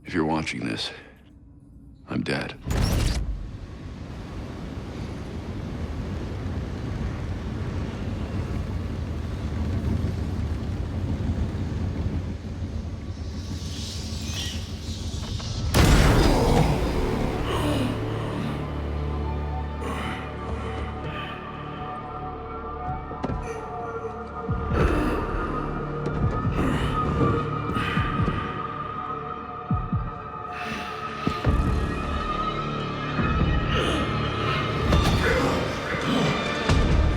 If you're watching this, I'm dead.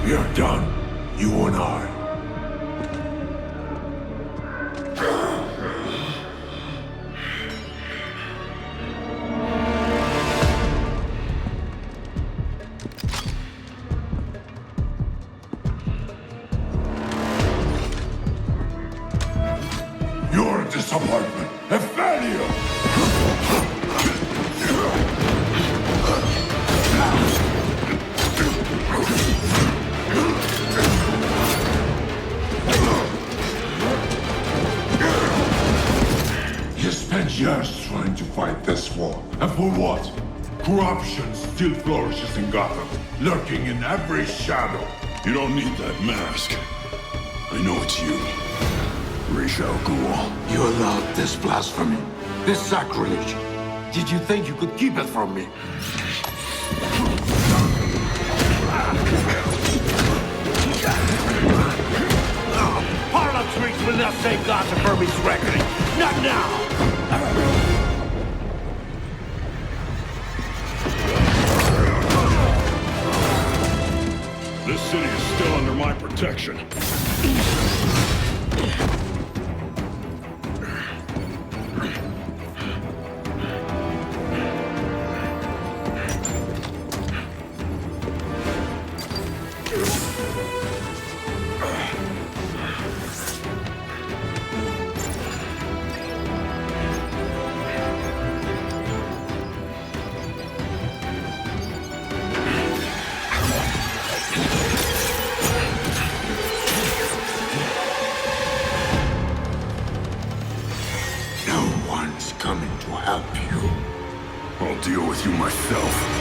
We're done, you and I. You're a disappointment, a failure! You spent years trying to fight this war, and for what? Corruption still flourishes in Gotham, lurking in every shadow. You don't need that mask. I know it's you. Talia al Ghul. You allowed this blasphemy, this sacrilege. Did you think you could keep it from me? Harlem streets will not save Gotham from its reckoning. Not now! This city is still under my protection. Coming to help you. I'll deal with you myself.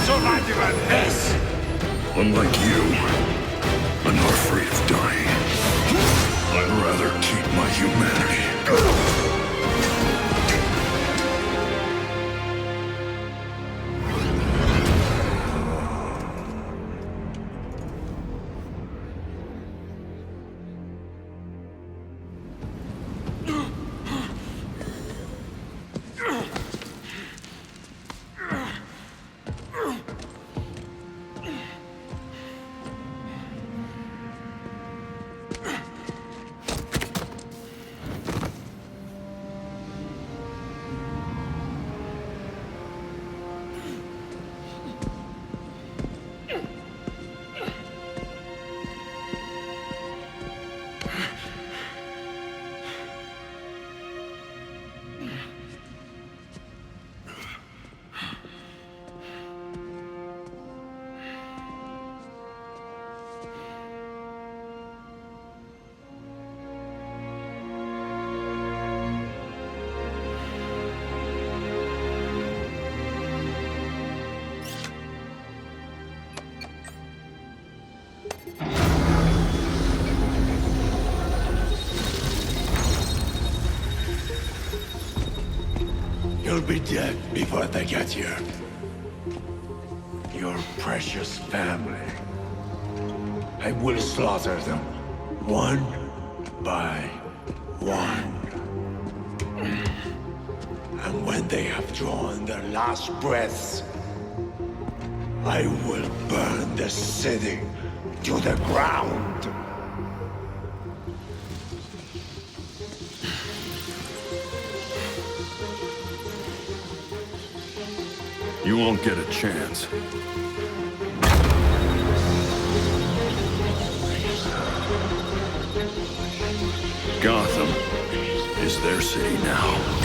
survive even this! Unlike you, I'm not afraid of dying. I'd rather keep my humanity. You'll be dead before they get here. Your precious family. I will slaughter them, one by one. And when they have drawn their last breaths, I will burn the city to the ground. You won't get a chance. Gotham is their city now.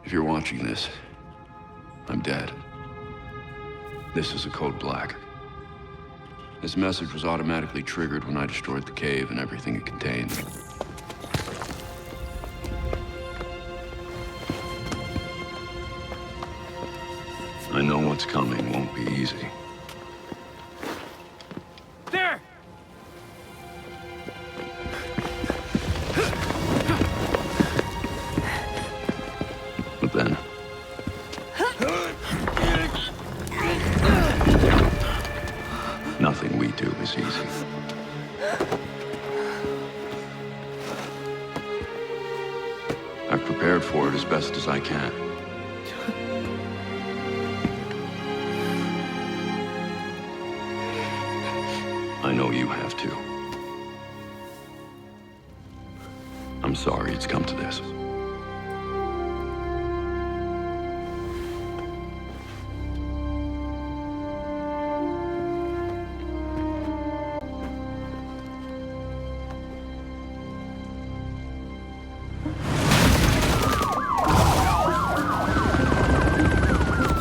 If you're watching this, I'm dead. This is a code black. This message was automatically triggered when I destroyed the cave and everything it contained. I know what's coming won't be easy. There! But then... nothing we do is easy. I've prepared for it as best as I can. I know you have too. I'm sorry it's come to this.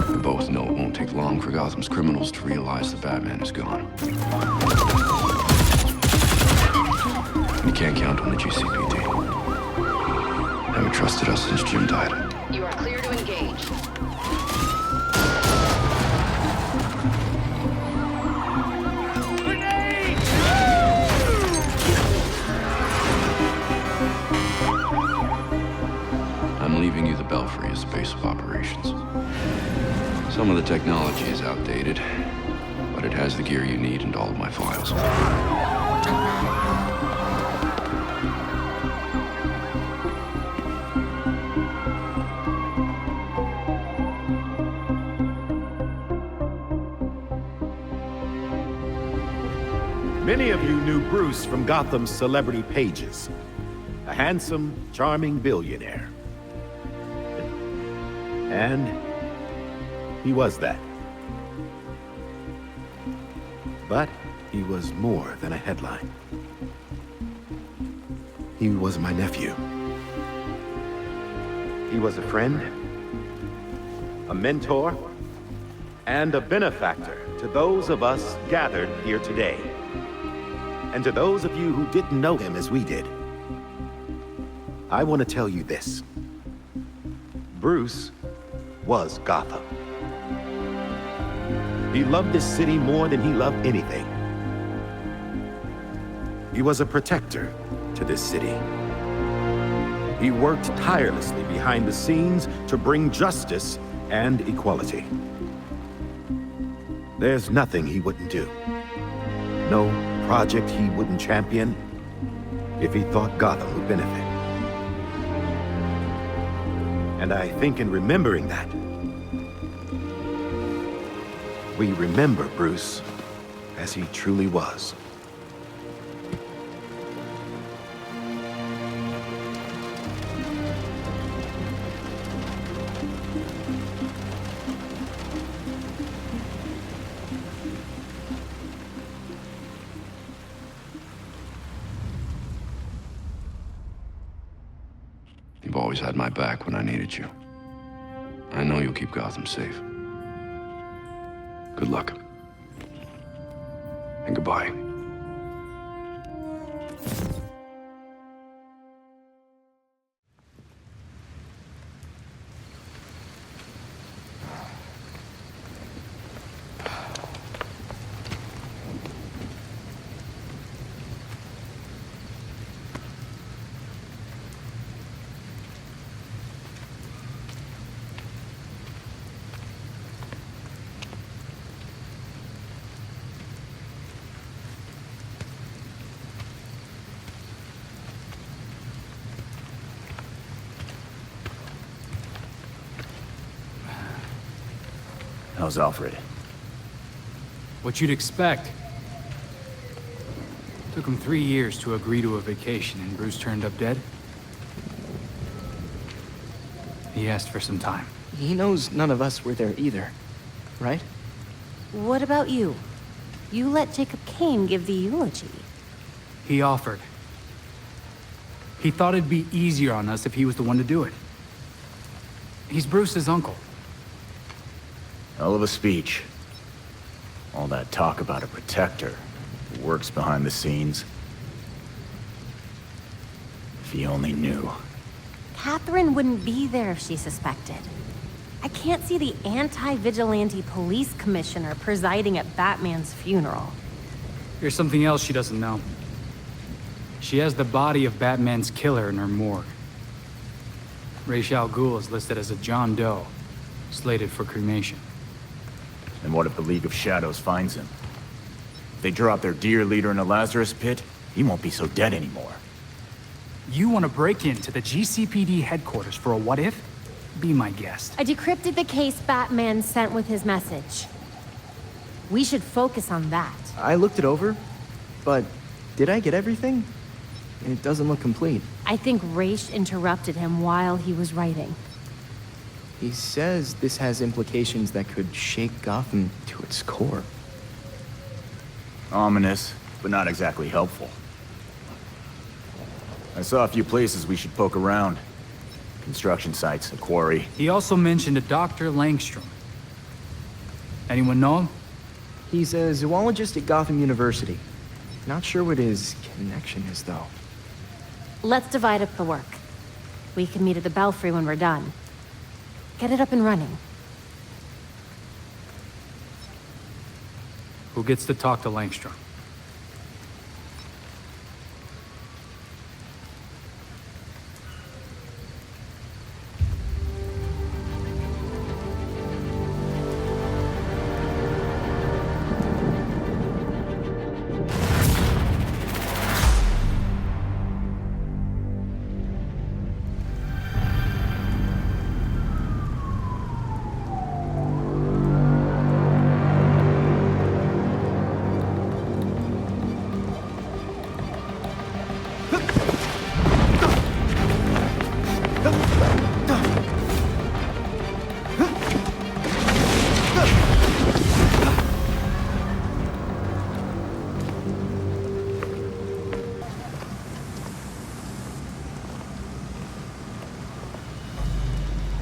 We both know it won't take long for Gotham's criminals to realize the Batman is gone. We can't count on the GCPD. Haven't trusted us since Jim died. You are clear to engage. technology is outdated, but it has the gear you need and all of my files. Many of you knew Bruce from Gotham's celebrity pages. A handsome, charming billionaire. And he was that. But he was more than a headline. He was my nephew. He was a friend, a mentor, and a benefactor to those of us gathered here today. And to those of you who didn't know him as we did, I want to tell you this. Bruce was Gotham. He loved this city more than he loved anything. He was a protector to this city. He worked tirelessly behind the scenes to bring justice and equality. There's nothing he wouldn't do. No project he wouldn't champion if he thought Gotham would benefit. And I think in remembering that, we remember Bruce as he truly was. You've always had my back when I needed you. I know you'll keep Gotham safe. Good luck. And goodbye. How's Alfred? What you'd expect. Took him 3 years to agree to a vacation, and Bruce turned up dead. He asked for some time. He knows none of us were there either, right? What about you? You let Jacob Kane give the eulogy. He offered. He thought it'd be easier on us if he was the one to do it. He's Bruce's uncle. Hell of a speech. All that talk about a protector who works behind the scenes. If he only knew. Catherine wouldn't be there if she suspected. I can't see the anti-vigilante police commissioner presiding at Batman's funeral. Here's something else she doesn't know. She has the body of Batman's killer in her morgue. Talia al Ghul is listed as a John Doe, slated for cremation. And what if the League of Shadows finds him? If they drop their dear leader in a Lazarus pit, he won't be so dead anymore. You want to break into the GCPD headquarters for a what-if? Be my guest. I decrypted the case Batman sent with his message. We should focus on that. I looked it over, but did I get everything? It doesn't look complete. I think Raish interrupted him while he was writing. He says this has implications that could shake Gotham to its core. Ominous, but not exactly helpful. I saw a few places we should poke around. Construction sites, a quarry. He also mentioned a Dr. Langstrom. Anyone know him? He's a zoologist at Gotham University. Not sure what his connection is, though. Let's divide up the work. We can meet at the Belfry when we're done. Get it up and running. Who gets to talk to Langstrom?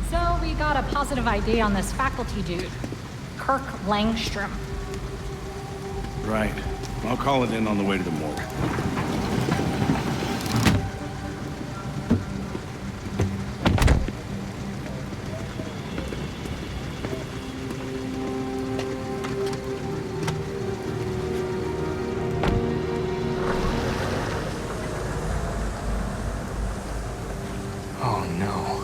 So we got a positive ID on this faculty dude, Kirk Langstrom. Right. I'll call it in on the way to the morgue. Oh no.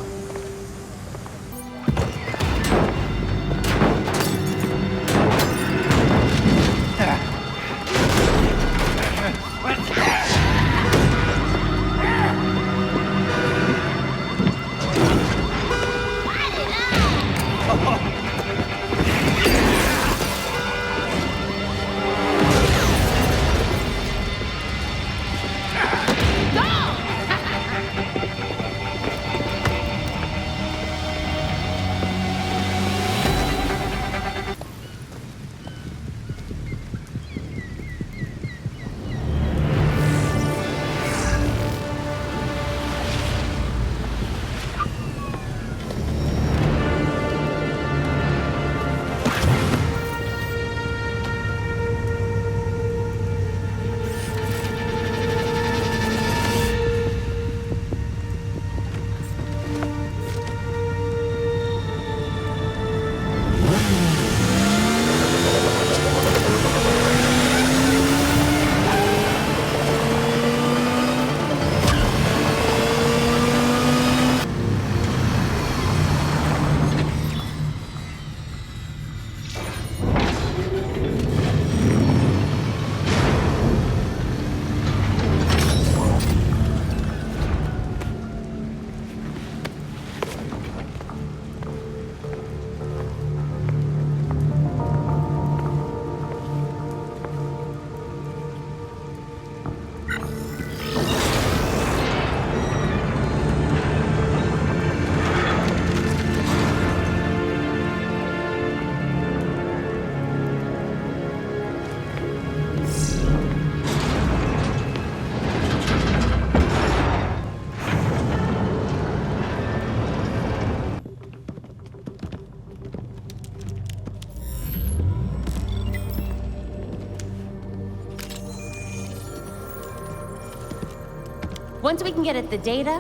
Once we can get at the data,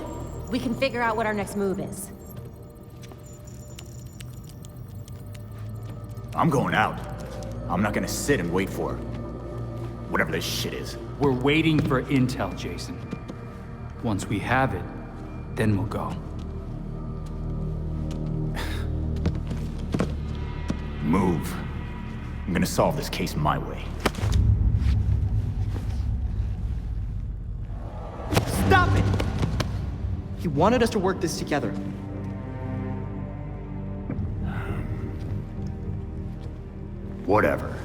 we can figure out what our next move is. I'm going out. I'm not gonna sit and wait for whatever this shit is. We're waiting for intel, Jason. Once we have it, then we'll go. Move. I'm gonna solve this case my way. Stop it! He wanted us to work this together. Whatever.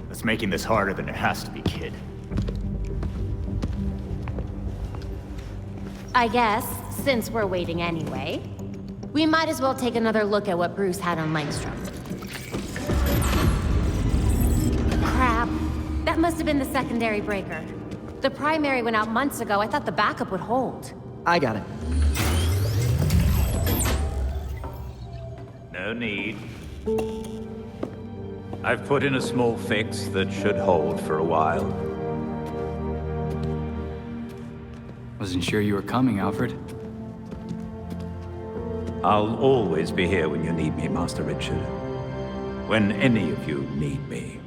That's making this harder than it has to be, kid. I guess, since we're waiting anyway, we might as well take another look at what Bruce had on Langstrom. Crap. That must have been the secondary breaker. The primary went out months ago. I thought the backup would hold. I got it. No need. I've put in a small fix that should hold for a while. Wasn't sure you were coming, Alfred. I'll always be here when you need me, Master Richard. When any of you need me.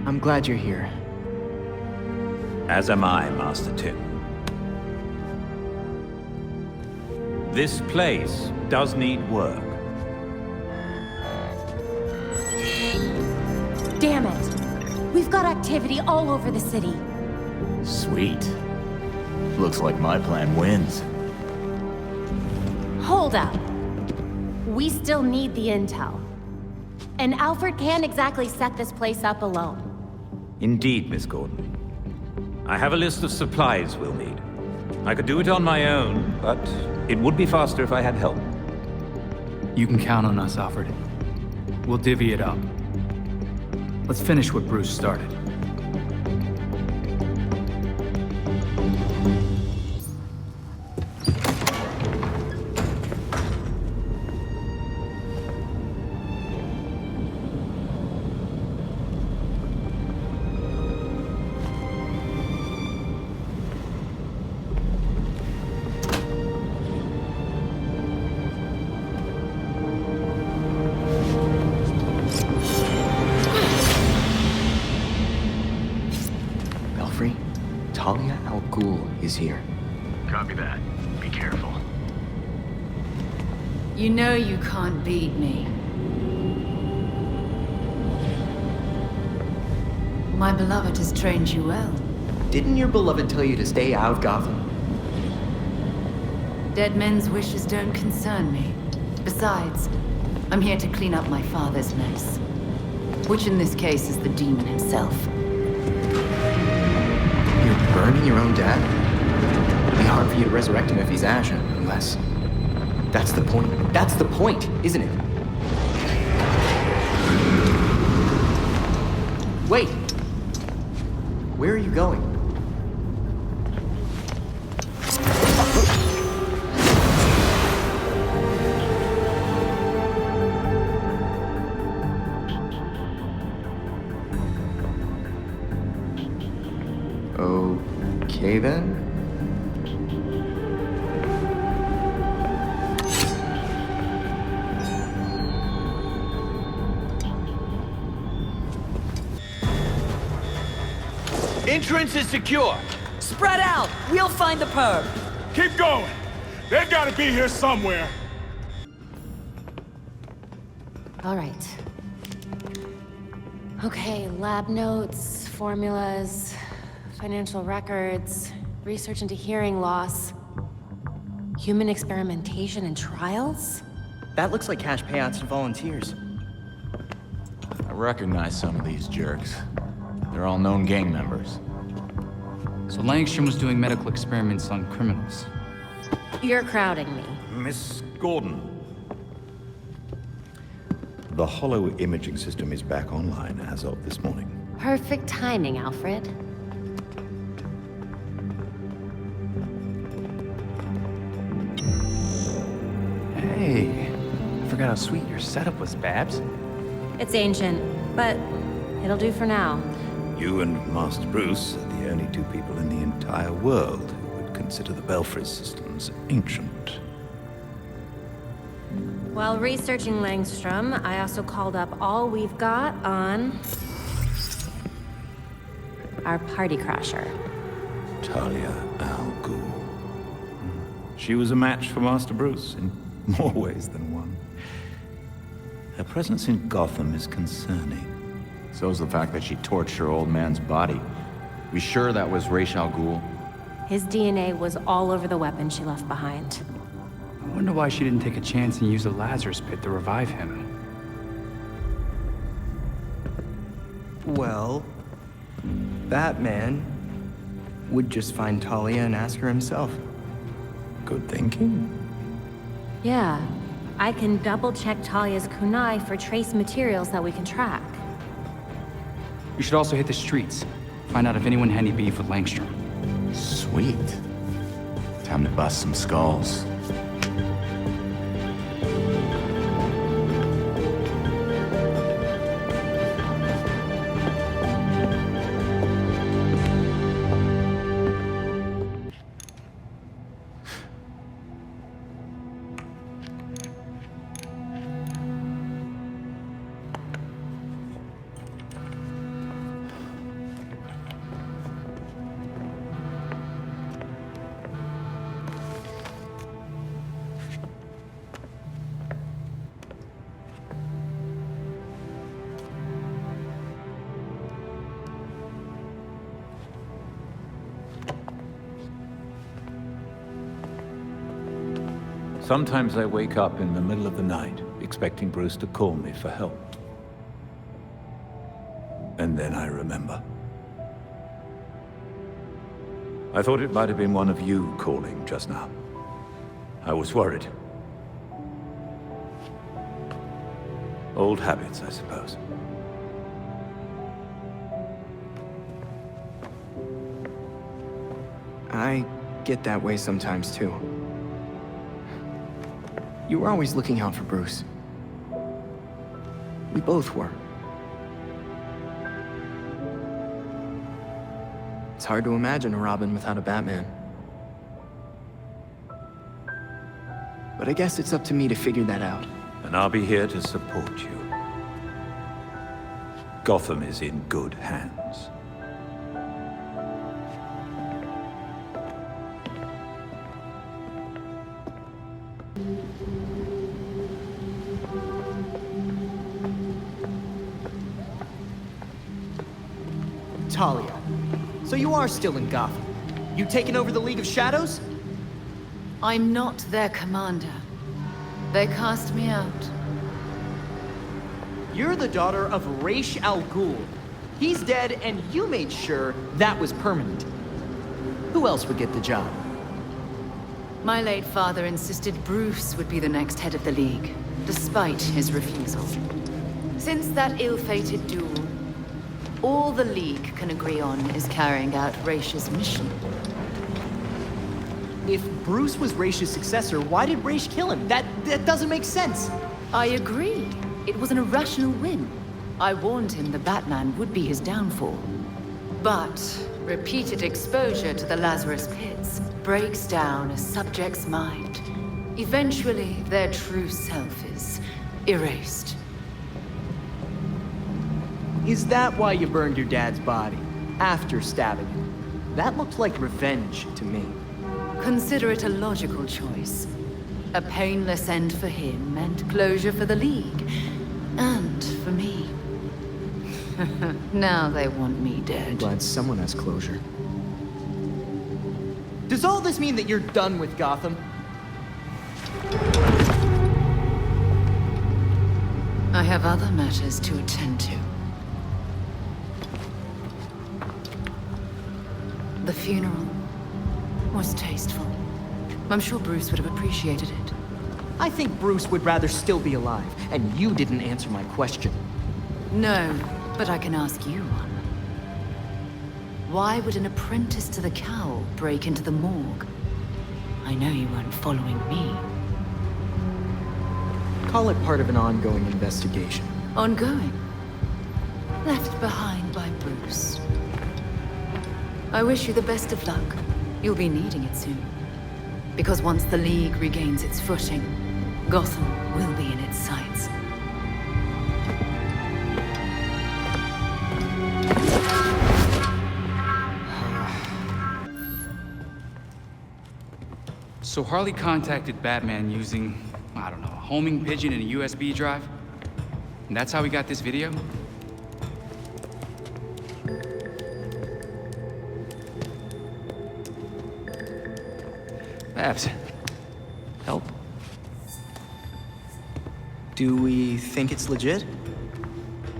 I'm glad you're here. As am I, Master Tim. This place does need work. Damn it! We've got activity all over the city. Sweet. Looks like my plan wins. Hold up. We still need the intel. And Alfred can't exactly set this place up alone. Indeed, Miss Gordon. I have a list of supplies we'll need. I could do it on my own, but it would be faster if I had help. You can count on us, Alfred. We'll divvy it up. Let's finish what Bruce started. Belfry, Talia al Ghul is here. Copy that. Be careful. You know you can't beat me. My beloved has trained you well. Didn't your beloved tell you to stay out of Gotham? Dead men's wishes don't concern me. Besides, I'm here to clean up my father's mess. Which in this case is the demon himself. You're burning your own dad? It'd be hard for you to resurrect him if he's ashen, unless... That's the point. That's the point, isn't it? Wait! Where are you going? Okay then. Entrance is secure. Spread out! We'll find the perp! Keep going! They've got to be here somewhere! All right. Okay, lab notes, formulas, financial records, research into hearing loss, human experimentation and trials? That looks like cash payouts to volunteers. I recognize some of these jerks. They're all known gang members. So Langstrom was doing medical experiments on criminals. You're crowding me. Miss Gordon. The hollow imaging system is back online as of this morning. Perfect timing, Alfred. Hey, I forgot how sweet your setup was, Babs. It's ancient, but it'll do for now. You and Master Bruce are the only two people in the entire world who would consider the Belfry systems ancient. While researching Langstrom, I also called up all we've got on our party crasher. Talia al Ghul. She was a match for Master Bruce in more ways than one. Her presence in Gotham is concerning. So's the fact that she torched her old man's body. We sure that was Ra's al Ghul? His DNA was all over the weapon she left behind. I wonder why she didn't take a chance and use the Lazarus pit to revive him. Well, Batman would just find Talia and ask her himself. Good thinking. Yeah, I can double-check Talia's kunai for trace materials that we can track. We should also hit the streets. Find out if anyone had any beef with Langstrom. Sweet. Time to bust some skulls. Sometimes I wake up in the middle of the night, expecting Bruce to call me for help. And then I remember. I thought it might have been one of you calling just now. I was worried. Old habits, I suppose. I get that way sometimes, too. You were always looking out for Bruce. We both were. It's hard to imagine a Robin without a Batman. But I guess it's up to me to figure that out. And I'll be here to support you. Gotham is in good hands. Talia, so you are still in Gotham. You taking over the League of Shadows? I'm not their commander. They cast me out. You're the daughter of Ra's al Ghul. He's dead, and you made sure that was permanent. Who else would get the job? My late father insisted Bruce would be the next head of the League, despite his refusal. Since that ill-fated duel, all the League can agree on is carrying out Ra's mission. If Bruce was Ra's successor, why did Ra's kill him? That doesn't make sense. I agree. It was an irrational whim. I warned him the Batman would be his downfall. But repeated exposure to the Lazarus Pits breaks down a subject's mind. Eventually, their true self is erased. Is that why you burned your dad's body? After stabbing him? That looked like revenge to me. Consider it a logical choice. A painless end for him and closure for the League. And for me. Now they want me dead. I'm glad someone has closure. Does all this mean that you're done with Gotham? I have other matters to attend to. The funeral was tasteful. I'm sure Bruce would have appreciated it. I think Bruce would rather still be alive, and you didn't answer my question. No, but I can ask you one. Why would an apprentice to the Cowl break into the morgue? I know you weren't following me. Call it part of an ongoing investigation. Ongoing? Left behind by Bruce. I wish you the best of luck. You'll be needing it soon. Because once the League regains its footing, Gotham will be in its sights. So Harley contacted Batman using, I don't know, a homing pigeon and a USB drive? And that's how we got this video? Babs, help? Do we think it's legit?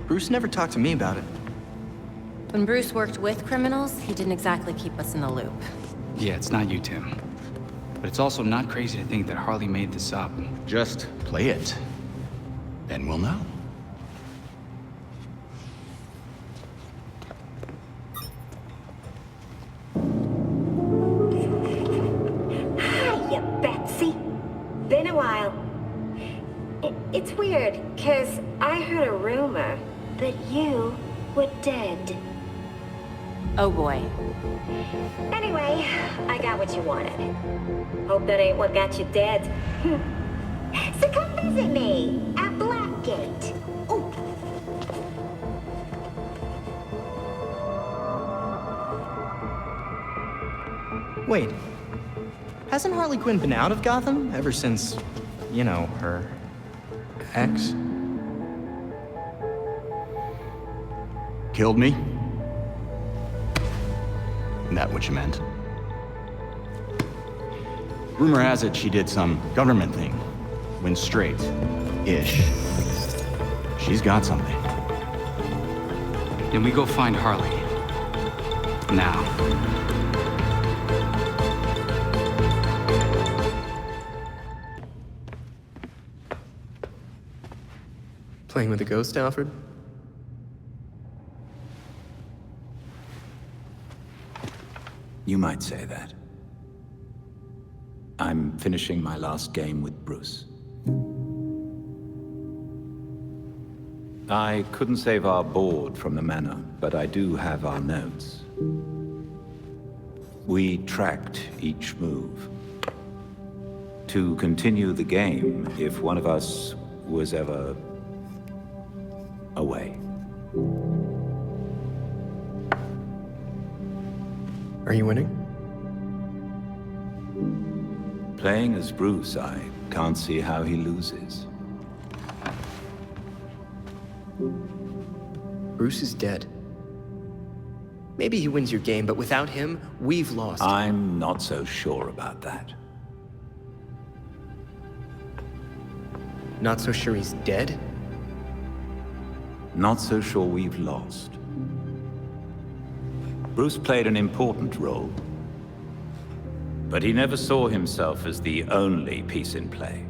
Bruce never talked to me about it. When Bruce worked with criminals, he didn't exactly keep us in the loop. Yeah, it's not you, Tim. But it's also not crazy to think that Harley made this up. Just play it. Then we'll know. Hiya, Betsy. Been a while. It's weird, 'cause I heard a rumor that you were dead. Oh boy. Anyway, I got what you wanted. Hope that ain't what got you dead. So come visit me at Blackgate. Ooh. Wait. Hasn't Harley Quinn been out of Gotham ever since, you know, her ex? Killed me? That what you meant? Rumor has it she did some government thing. Went straight-ish. She's got something. Then we go find Harley. Now. Playing with a ghost, Alfred? You might say that. I'm finishing my last game with Bruce. I couldn't save our board from the manor, but I do have our notes. We tracked each move. To continue the game if one of us was ever away. Are you winning? Playing as Bruce, I can't see how he loses. Bruce is dead. Maybe he wins your game, but without him, we've lost. I'm not so sure about that. Not so sure he's dead? Not so sure we've lost. Bruce played an important role, but he never saw himself as the only piece in play.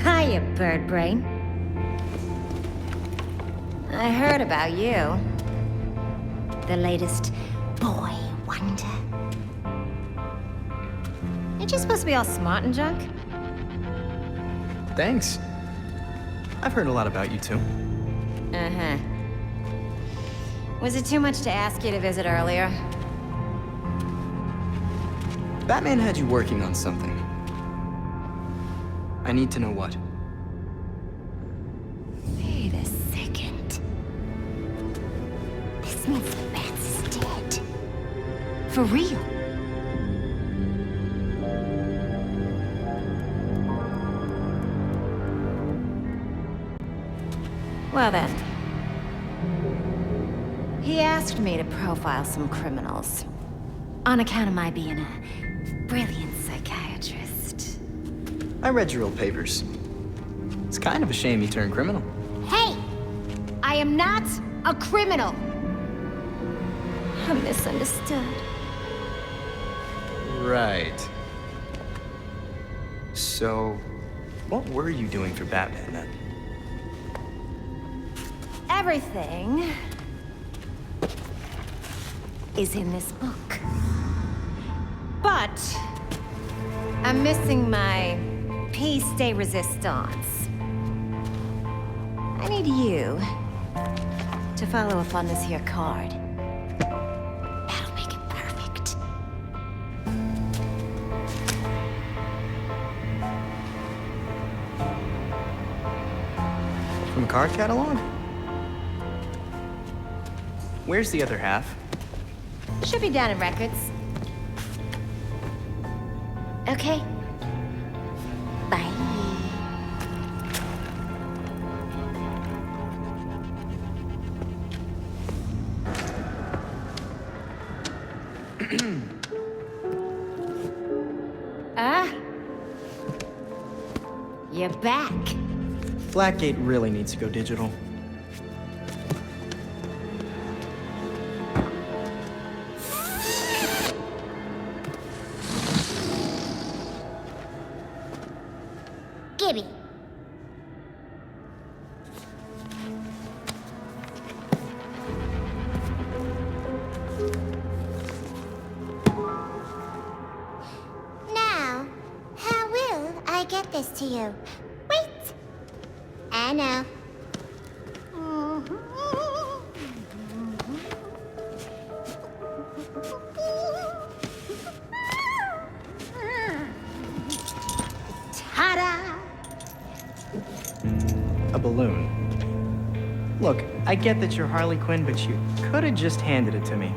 Hiya, bird brain. I heard about you. The latest boy wonder. Ain't you supposed to be all smart and junk? Thanks. I've heard a lot about you, too. Uh-huh. Was it too much to ask you to visit earlier? Batman had you working on something. I need to know what. Wait a second. This means the Bats is dead. For real. Well then. He asked me to profile some criminals. On account of my being a brilliant psychiatrist. I read your old papers. It's kind of a shame you turned criminal. Hey! I am not a criminal! I'm misunderstood. Right. So, what were you doing for Batman then? Everything is in this book. But I'm missing my piece de resistance. I need you to follow up on this here card. That'll make it perfect. From a card catalog? Where's the other half? Should be down in records. Okay. Bye. You're back. Blackgate really needs to go digital. Gibby. Now, how will I get this to you? Wait! I know. Ta-da! A balloon. Look, I get that you're Harley Quinn, but you could have just handed it to me.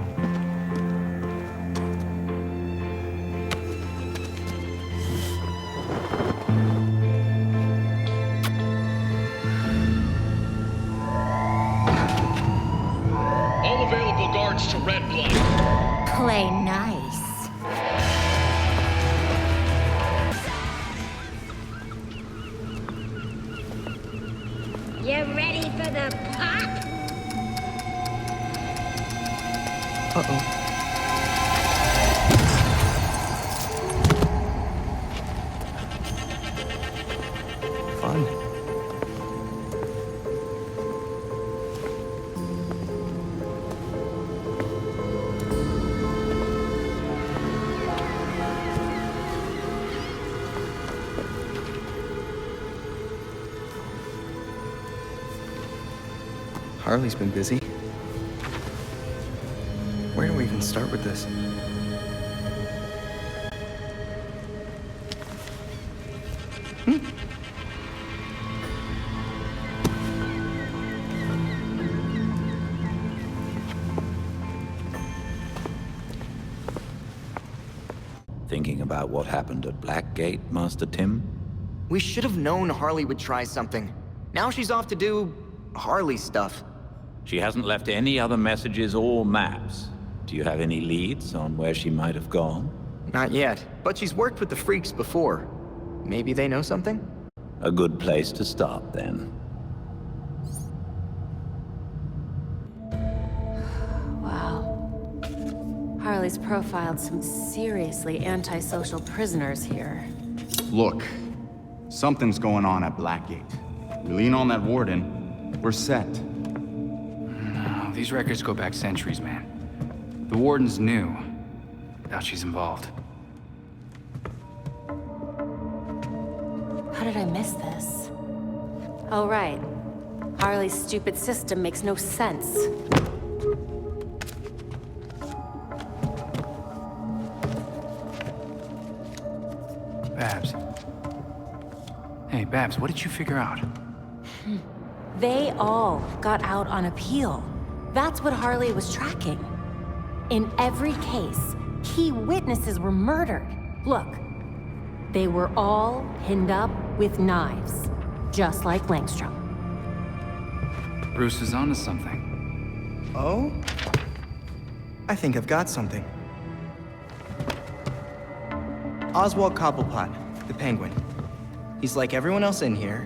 All available guards to Red Blood. Play nice. the pot? Uh-oh. Fun. Harley's been busy. Where do we even start with this? Thinking about what happened at Blackgate, Master Tim? We should have known Harley would try something. Now she's off to do Harley stuff. She hasn't left any other messages or maps. Do you have any leads on where she might have gone? Not yet, but she's worked with the freaks before. Maybe they know something? A good place to start, then. Wow. Harley's profiled some seriously antisocial prisoners here. Look, something's going on at Blackgate. We lean on that warden, we're set. No, these records go back centuries, man. The warden's new. Doubt she's involved. How did I miss this? Oh, right. Harley's stupid system makes no sense. Babs. Hey, Babs, what did you figure out? They all got out on appeal. That's what Harley was tracking. In every case, key witnesses were murdered. Look, they were all pinned up with knives, just like Langstrom. Bruce is onto something. Oh? I think I've got something. Oswald Cobblepot, the Penguin. He's like everyone else in here,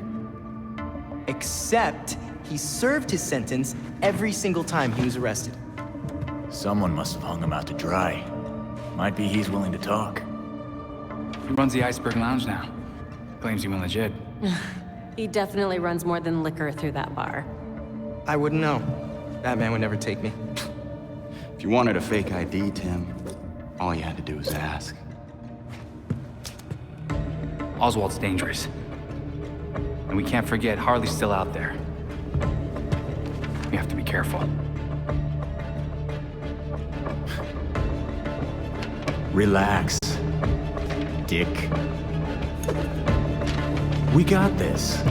except he served his sentence every single time he was arrested. Someone must have hung him out to dry. Might be he's willing to talk. He runs the Iceberg Lounge now. Claims he went legit. He definitely runs more than liquor through that bar. I wouldn't know. That man would never take me. If you wanted a fake ID, Tim, all you had to do was ask. Oswald's dangerous. And we can't forget Harley's still out there. We have to be careful. Relax, Dick. We got this.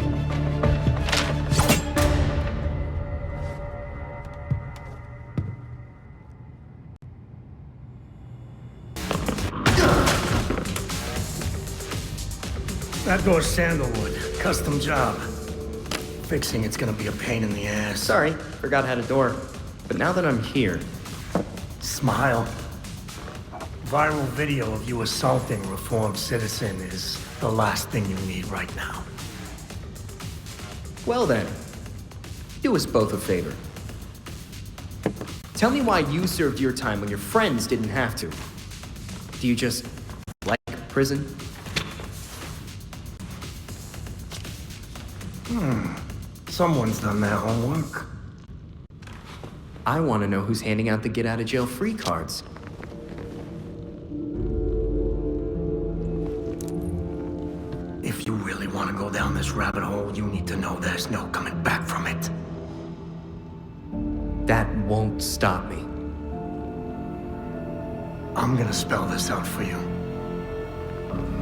That door's sandalwood. Custom job. Fixing it's gonna be a pain in the ass. Sorry, forgot I had a door. But now that I'm here... Smile. Viral video of you assaulting a reformed citizen is the last thing you need right now. Well then, do us both a favor. Tell me why you served your time when your friends didn't have to. Do you just like prison? Someone's done their homework. I want to know who's handing out the get-out-of-jail-free cards. If you really want to go down this rabbit hole, you need to know there's no coming back from it. That won't stop me. I'm gonna spell this out for you.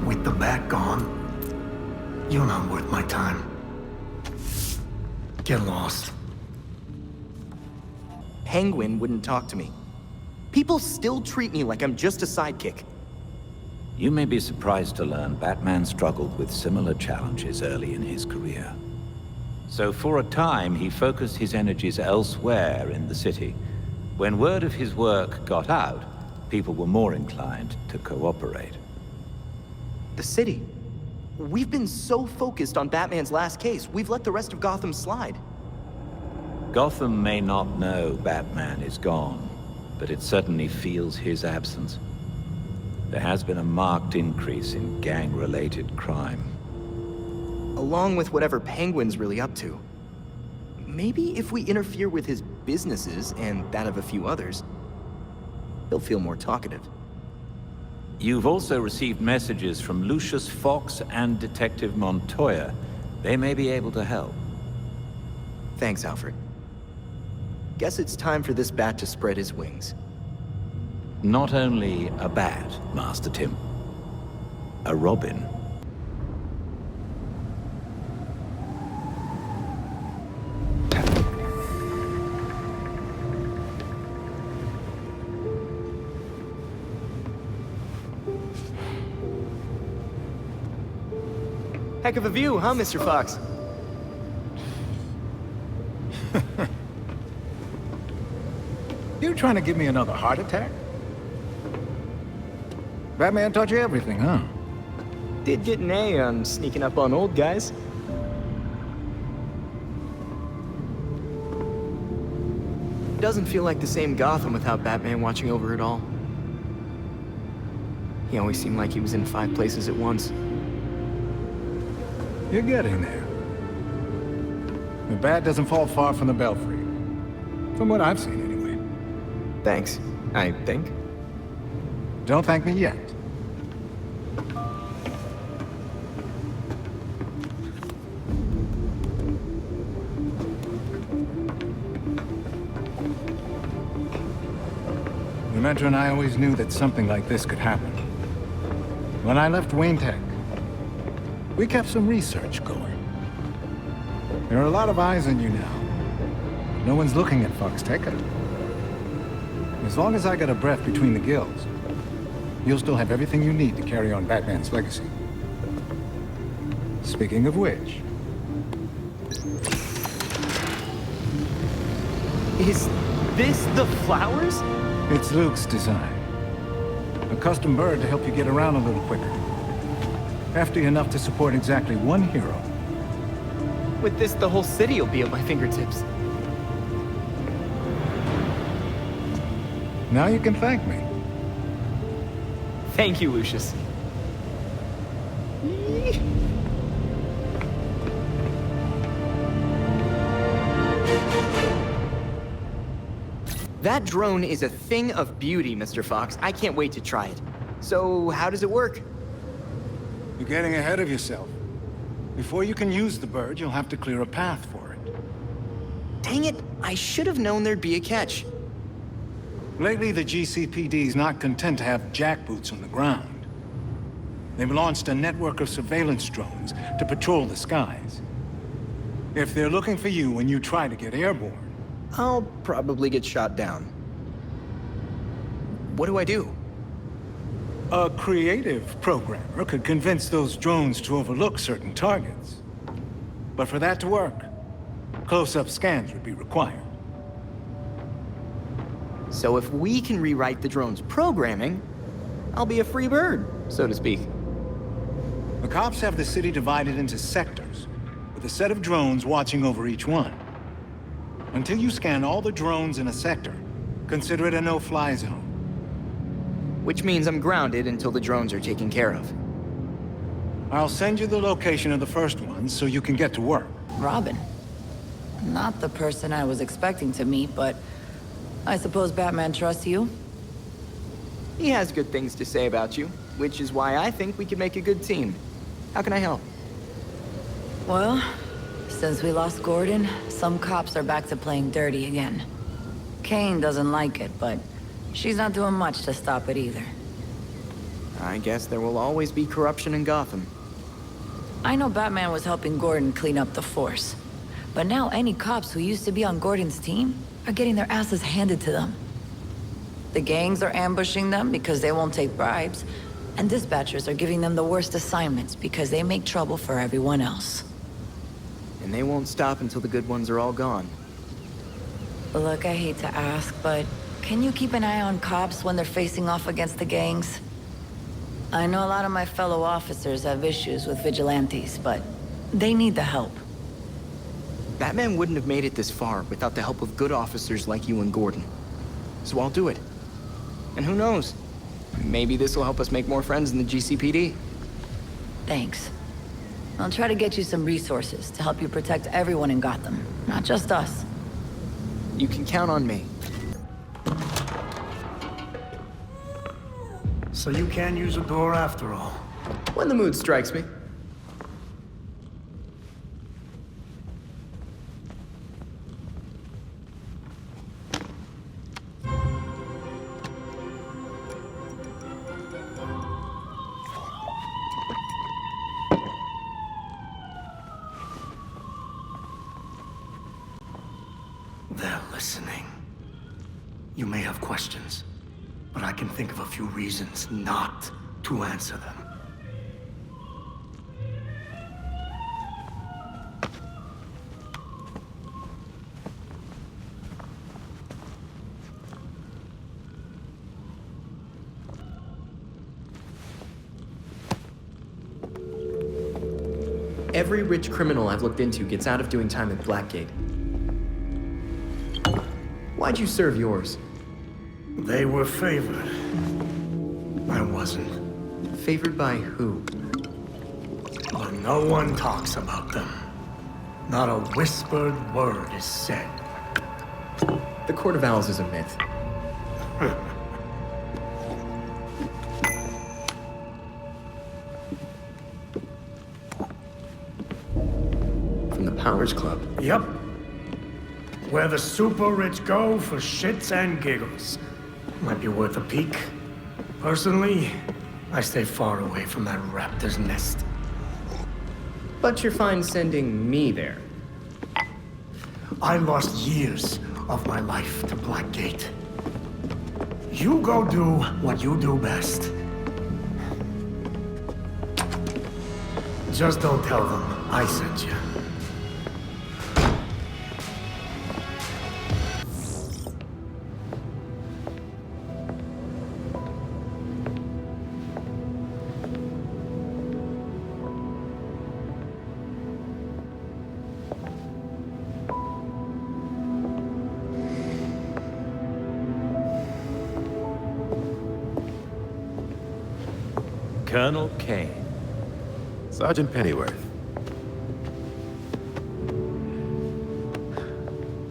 With the bat gone, you're not worth my time. Get lost. Penguin wouldn't talk to me. People still treat me like I'm just a sidekick. You may be surprised to learn Batman struggled with similar challenges early in his career. So for a time, he focused his energies elsewhere in the city. When word of his work got out, people were more inclined to cooperate. The city. We've been so focused on Batman's last case, we've let the rest of Gotham slide. Gotham may not know Batman is gone, but it certainly feels his absence. There has been a marked increase in gang-related crime. Along with whatever Penguin's really up to. Maybe if we interfere with his businesses and that of a few others, he'll feel more talkative. You've also received messages from Lucius Fox and Detective Montoya. They may be able to help. Thanks, Alfred. Guess it's time for this bat to spread his wings. Not only a bat, Master Tim. A robin. Heck of a view, huh, Mr. Fox? You trying to give me another heart attack? Batman taught you everything, huh? Did get an A on sneaking up on old guys. Doesn't feel like the same Gotham without Batman watching over it all. He always seemed like he was in 5 places at once. You're getting there. The bat doesn't fall far from the Belfry. From what I've seen, anyway. Thanks, I think. Don't thank me yet. Demetra and I always knew that something like this could happen. When I left Wayne Tech, we kept some research going. There are a lot of eyes on you now. No one's looking at Fox Tech. As long as I got a breath between the gills, you'll still have everything you need to carry on Batman's legacy. Speaking of which... Is this the flowers? It's Luke's design. A custom bird to help you get around a little quicker. Hefty enough to support exactly one hero. With this, the whole city will be at my fingertips. Now you can thank me. Thank you, Lucius. That drone is a thing of beauty, Mr. Fox. I can't wait to try it. So, how does it work? You're getting ahead of yourself. Before you can use the bird, you'll have to clear a path for it. Dang it, I should have known there'd be a catch. Lately, the GCPD's not content to have jackboots on the ground. They've launched a network of surveillance drones to patrol the skies. If they're looking for you when you try to get airborne... I'll probably get shot down. What do I do? A creative programmer could convince those drones to overlook certain targets. But for that to work, close-up scans would be required. So if we can rewrite the drone's programming, I'll be a free bird, so to speak. The cops have the city divided into sectors, with a set of drones watching over each one. Until you scan all the drones in a sector, consider it a no-fly zone. Which means I'm grounded until the drones are taken care of. I'll send you the location of the first one so you can get to work. Robin. Not the person I was expecting to meet, but I suppose Batman trusts you? He has good things to say about you, which is why I think we could make a good team. How can I help? Well, since we lost Gordon, some cops are back to playing dirty again. Kane doesn't like it, but she's not doing much to stop it either. I guess there will always be corruption in Gotham. I know Batman was helping Gordon clean up the force, but now any cops who used to be on Gordon's team are getting their asses handed to them. The gangs are ambushing them because they won't take bribes, and dispatchers are giving them the worst assignments because they make trouble for everyone else. And they won't stop until the good ones are all gone. Look, I hate to ask, but can you keep an eye on cops when they're facing off against the gangs? I know a lot of my fellow officers have issues with vigilantes, but they need the help. Batman wouldn't have made it this far without the help of good officers like you and Gordon. So I'll do it. And who knows? Maybe this will help us make more friends in the GCPD. Thanks. I'll try to get you some resources to help you protect everyone in Gotham, not just us. You can count on me. So you can use a door after all? When the mood strikes me. They're listening. You may have questions, but I can think of a few reasons not to answer them. Every rich criminal I've looked into gets out of doing time at Blackgate. Why'd you serve yours? They were favored. I wasn't. Favored by who? But no one talks about them. Not a whispered word is said. The Court of Owls is a myth. From the Powers Club? Yep. Where the super rich go for shits and giggles. Might be worth a peek. Personally, I stay far away from that raptor's nest. But you're fine sending me there. I lost years of my life to Blackgate. You go do what you do best. Just don't tell them I sent you. Colonel Kane. Sergeant Pennyworth.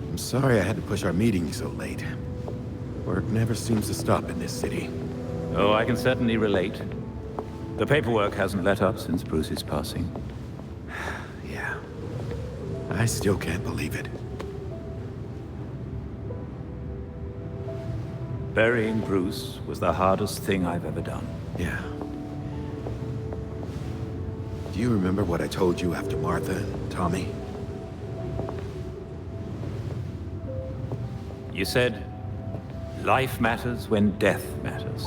I'm sorry I had to push our meeting so late. Work never seems to stop in this city. Oh, I can certainly relate. The paperwork hasn't let up since Bruce's passing. Yeah. I still can't believe it. Burying Bruce was the hardest thing I've ever done. Yeah. Do you remember what I told you after Martha and Tommy? You said, life matters when death matters.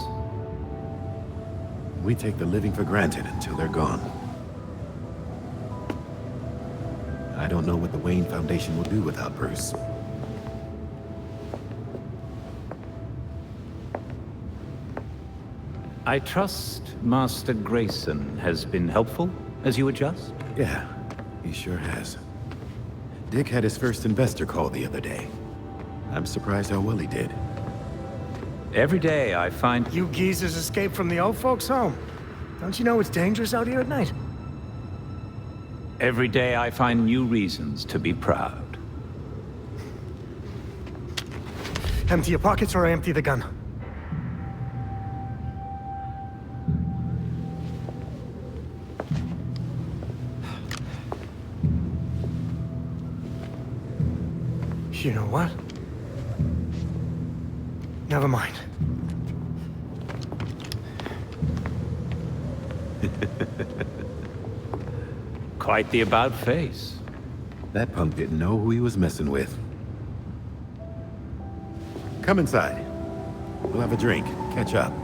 We take the living for granted until they're gone. I don't know what the Wayne Foundation will do without Bruce. I trust Master Grayson has been helpful as you adjust? Yeah, he sure has. Dick had his first investor call the other day. I'm surprised how well he did. Every day I find... You geezers escaped from the old folks' home. Don't you know it's dangerous out here at night? Every day I find new reasons to be proud. Empty your pockets or I empty the gun. You know what? Never mind. Quite the about-face. That punk didn't know who he was messing with. Come inside. We'll have a drink, catch up.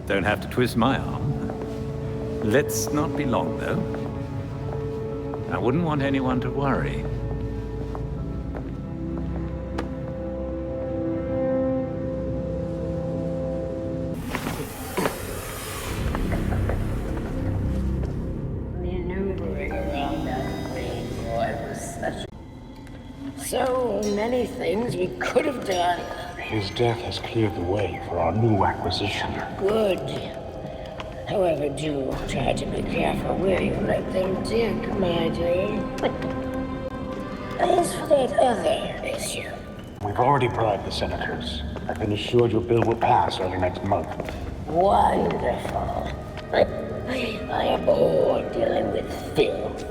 Don't have to twist my arm. Let's not be long, though. I wouldn't want anyone to worry. So many things we could have done. His death has cleared the way for our new acquisition. Good. However, do try to be careful where you let them dig, my dear. As for that other issue... We've already bribed the senators. I've been assured your bill will pass early next month. Wonderful. I am bored dealing with filth.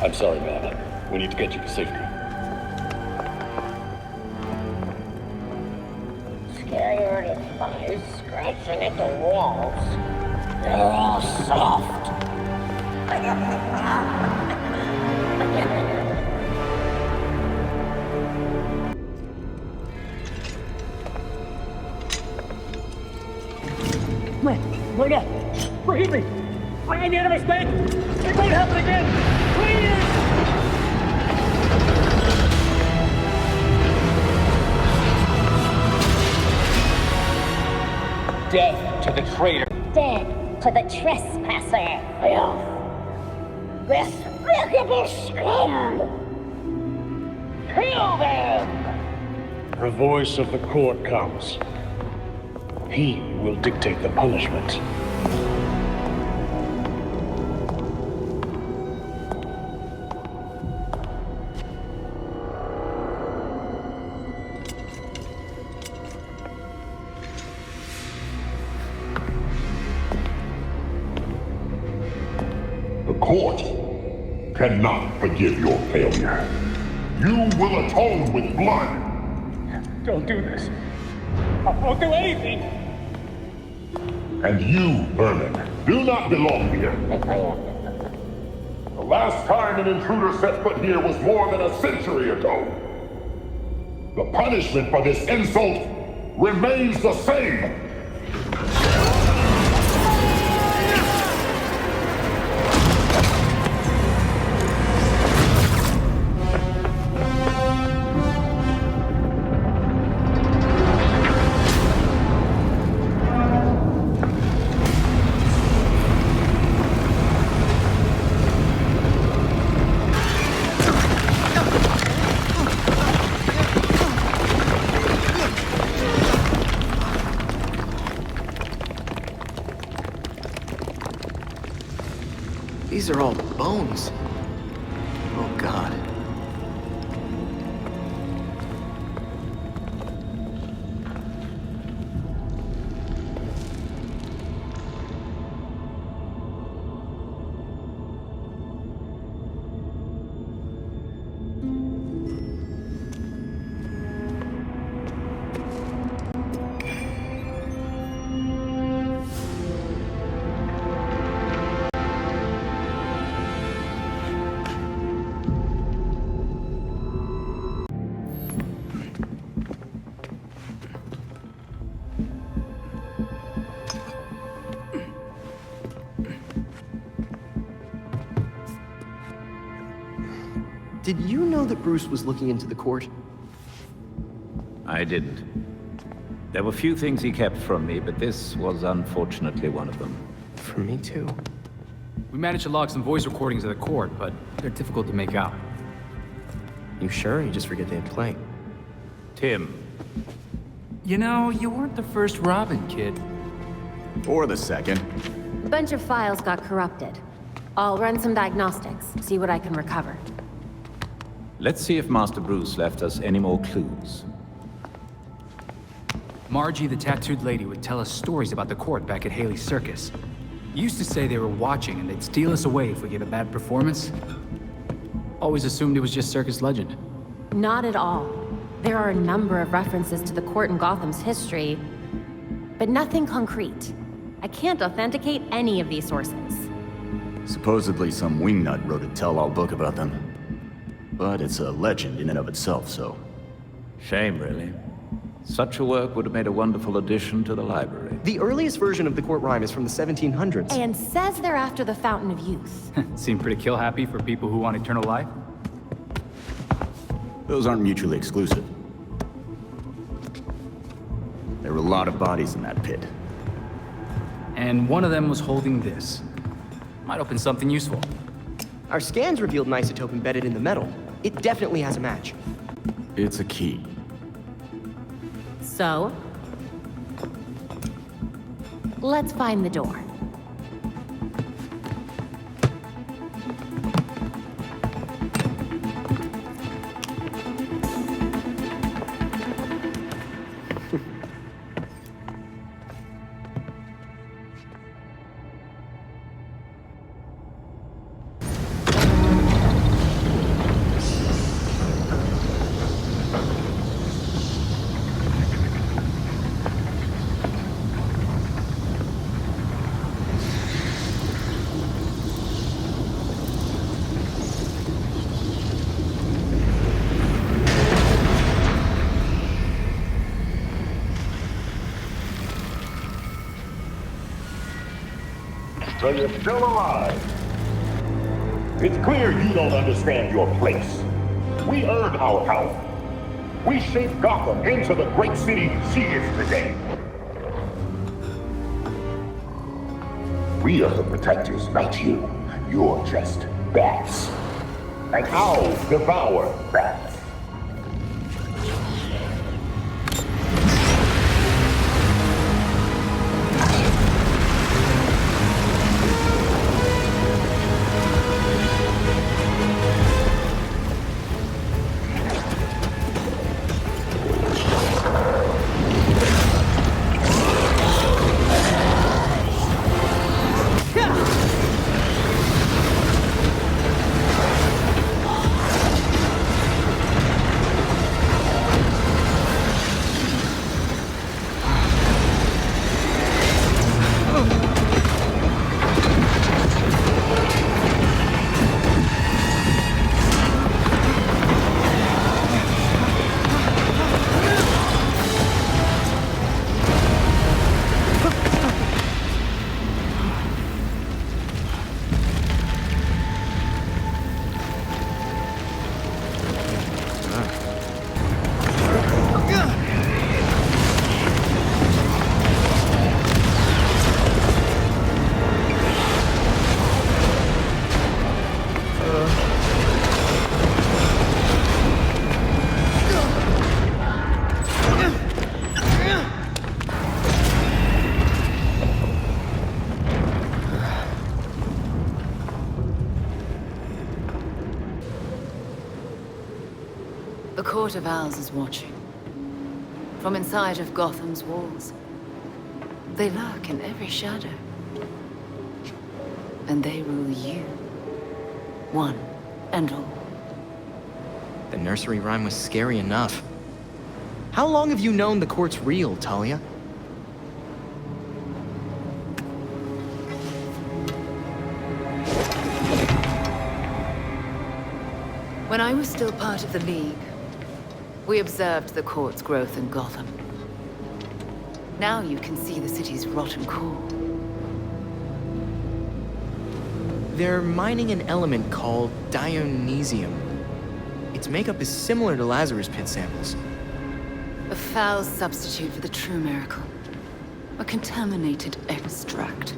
I'm sorry, man. We need to get you to safety. Scared of flies scratching at the walls. They're all soft. Wait up! Forgive me! I made a mistake! It won't happen again! Please! Death to the traitor! Dead to the trespasser! Despicable scum! Kill them! The voice of the court comes. He will dictate the punishment. The court cannot forgive your failure. You will atone with blood. Don't do this. I won't do anything! And you, Vermin, do not belong here. The last time an intruder set foot here was more than a century ago. The punishment for this insult remains the same. These are all bones. Oh, God. Did you know that Bruce was looking into the court? I didn't. There were few things he kept from me, but this was unfortunately one of them. From me too. We managed to log some voice recordings of the court, but they're difficult to make out. You sure? You just forget they had play. Tim. You know, you weren't the first Robin, kid. Or the second. A bunch of files got corrupted. I'll run some diagnostics, see what I can recover. Let's see if Master Bruce left us any more clues. Margie, the tattooed lady, would tell us stories about the court back at Haley's Circus. Used to say they were watching and they'd steal us away if we gave a bad performance. Always assumed it was just circus legend. Not at all. There are a number of references to the court in Gotham's history, but nothing concrete. I can't authenticate any of these sources. Supposedly some wingnut wrote a tell-all book about them. But it's a legend in and of itself, so... Shame, really. Such a work would have made a wonderful addition to the library. The earliest version of the court rhyme is from the 1700s. And says they're after the Fountain of Youth. Seem pretty kill-happy for people who want eternal life. Those aren't mutually exclusive. There were a lot of bodies in that pit. And one of them was holding this. Might open something useful. Our scans revealed an isotope embedded in the metal. It definitely has a match. It's a key. So? Let's find the door. So you're still alive. It's clear you don't understand your place. We earned our power. We shaped Gotham into the great city she is today. We are the protectors, not you. You're just bats. And I'll devour bats. The Court of Owls is watching. From inside of Gotham's walls. They lurk in every shadow. And they rule you. One and all. The nursery rhyme was scary enough. How long have you known the court's real, Talia? When I was still part of the League, we observed the court's growth in Gotham. Now you can see the city's rotten core. They're mining an element called Dionysium. Its makeup is similar to Lazarus Pit samples. A foul substitute for the true miracle. A contaminated extract.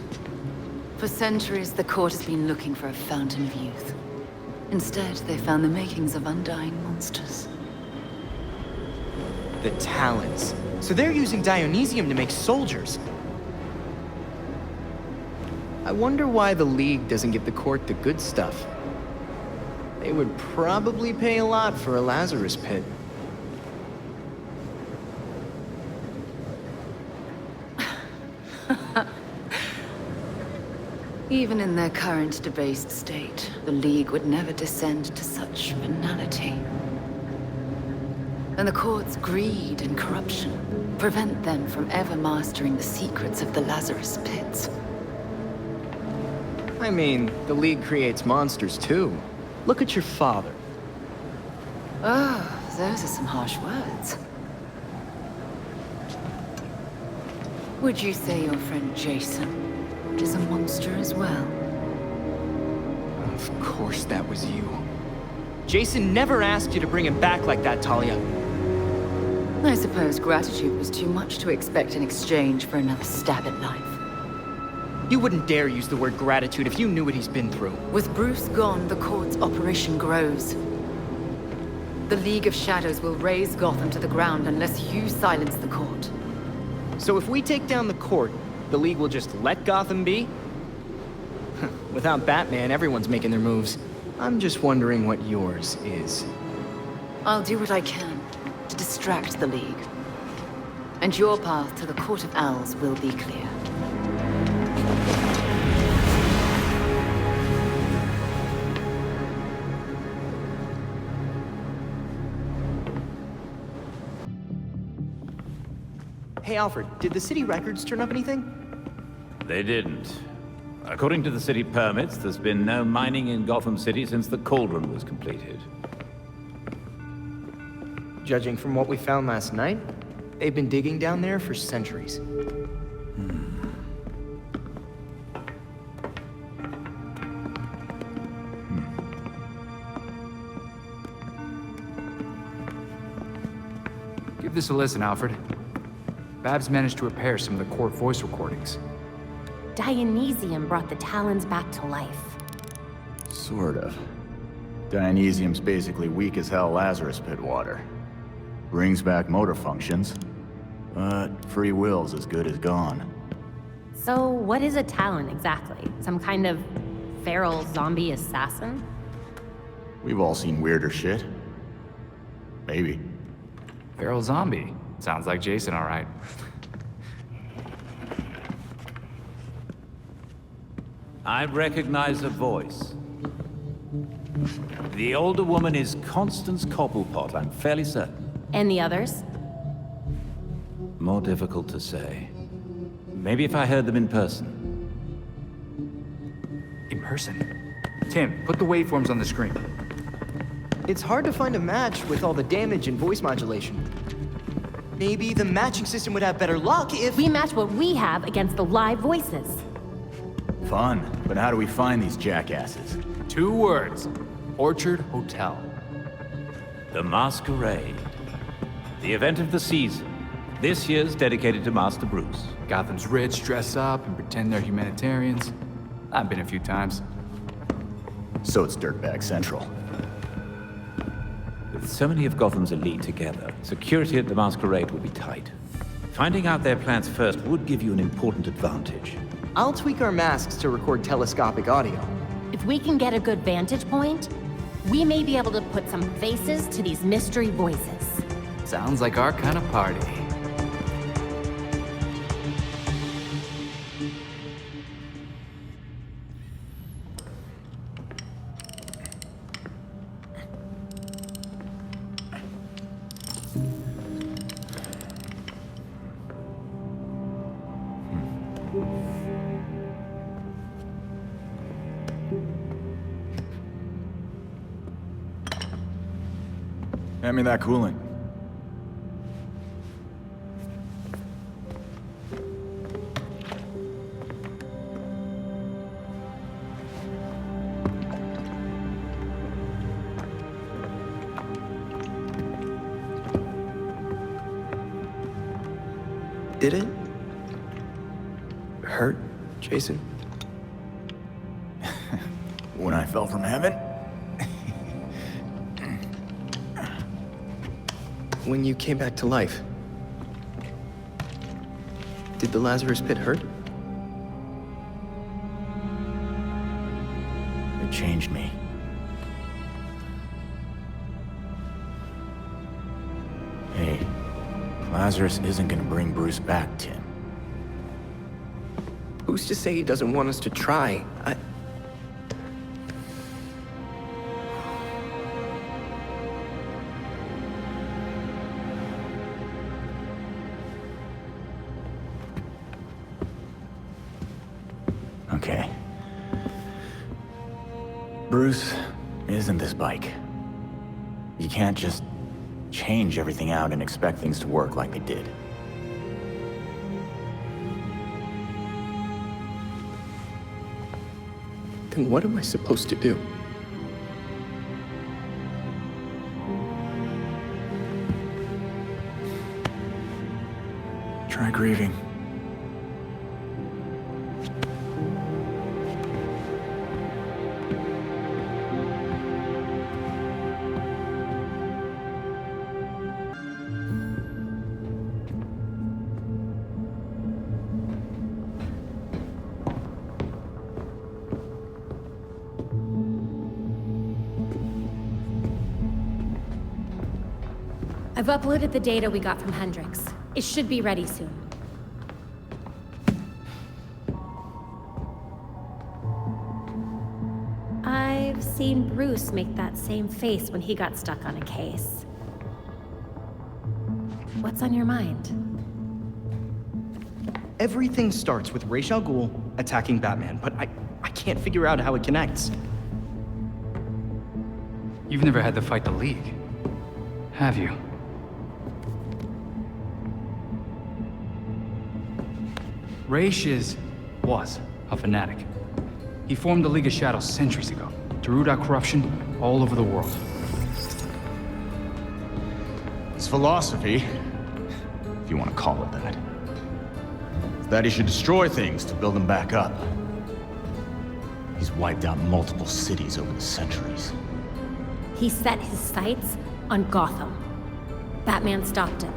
For centuries, the court has been looking for a fountain of youth. Instead, they found the makings of undying monsters. The Talons. So they're using Dionysium to make soldiers. I wonder why the League doesn't give the court the good stuff. They would probably pay a lot for a Lazarus Pit. Even in their current debased state, the League would never descend to such venality. And the court's greed and corruption prevent them from ever mastering the secrets of the Lazarus Pits. I mean, the League creates monsters too. Look at your father. Oh, those are some harsh words. Would you say your friend Jason is a monster as well? Of course that was you. Jason never asked you to bring him back like that, Talia. I suppose gratitude was too much to expect in exchange for another stab at life. You wouldn't dare use the word gratitude if you knew what he's been through. With Bruce gone, the court's operation grows. The League of Shadows will raze Gotham to the ground unless you silence the court. So if we take down the court, the League will just let Gotham be? Without Batman, everyone's making their moves. I'm just wondering what yours is. I'll do what I can to distract the League. And your path to the Court of Owls will be clear. Hey Alfred, did the city records turn up anything? They didn't. According to the city permits, there's been no mining in Gotham City since the Cauldron was completed. Judging from what we found last night, they've been digging down there for centuries. Give this a listen, Alfred. Babs managed to repair some of the court voice recordings. Dionysium brought the Talons back to life. Sort of. Dionysium's basically weak as hell Lazarus Pit water. Brings back motor functions, but free will's as good as gone. So what is a Talon exactly? Some kind of feral zombie assassin? We've all seen weirder shit. Maybe. Feral zombie. Sounds like Jason, all right. I recognize a voice. The older woman is Constance Cobblepot, I'm fairly certain. And the others? More difficult to say. Maybe if I heard them in person. In person? Tim, put the waveforms on the screen. It's hard to find a match with all the damage and voice modulation. Maybe the matching system would have better luck if... We match what we have against the live voices. Fun, but how do we find these jackasses? 2 words. Orchard Hotel. The Masquerade. The event of the season. This year's dedicated to Master Bruce. Gotham's rich dress up and pretend they're humanitarians. I've been a few times. So it's Dirtbag Central. With so many of Gotham's elite together, security at the Masquerade will be tight. Finding out their plans first would give you an important advantage. I'll tweak our masks to record telescopic audio. If we can get a good vantage point, we may be able to put some faces to these mystery voices. Sounds like our kind of party. Hand me that coolant. Did it hurt, Jason? When I fell from heaven? When you came back to life, did the Lazarus Pit hurt? It changed me. Hey, Lazarus isn't gonna bring Bruce back, Tim. Who's to say he doesn't want us to try? Okay. Bruce isn't this bike. You can't just change everything out and expect things to work like they did. Then what am I supposed to do? Try grieving. I've uploaded the data we got from Hendrix. It should be ready soon. I've seen Bruce make that same face when he got stuck on a case. What's on your mind? Everything starts with Ra's al Ghul attacking Batman, but I can't figure out how it connects. You've never had to fight the League, have you? Ra's was a fanatic. He formed the League of Shadows centuries ago to root out corruption all over the world. His philosophy, if you want to call it that, is that he should destroy things to build them back up. He's wiped out multiple cities over the centuries. He set his sights on Gotham. Batman stopped him.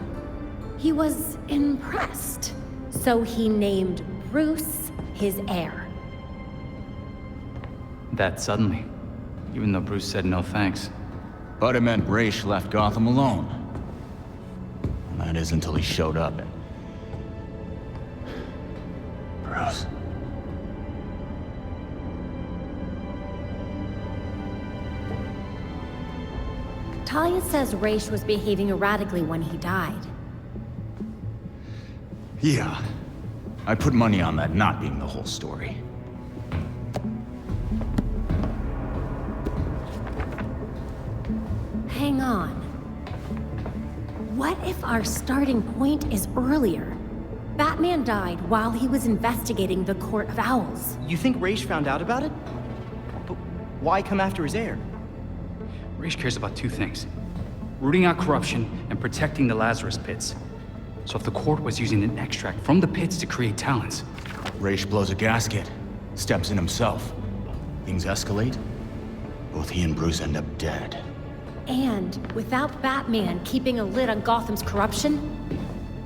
He was impressed, so he named Bruce his heir. That suddenly, even though Bruce said no thanks. But it meant Ra's left Gotham alone. And that is until he showed up and... Bruce. Talia says Ra's was behaving erratically when he died. Yeah. I put money on that not being the whole story. Hang on. What if our starting point is earlier? Batman died while he was investigating the Court of Owls. You think Ra's found out about it? But why come after his heir? Ra's cares about two things: rooting out corruption and protecting the Lazarus Pits. So if the court was using an extract from the pits to create talents... Ra's blows a gasket, steps in himself. Things escalate. Both he and Bruce end up dead. And without Batman keeping a lid on Gotham's corruption,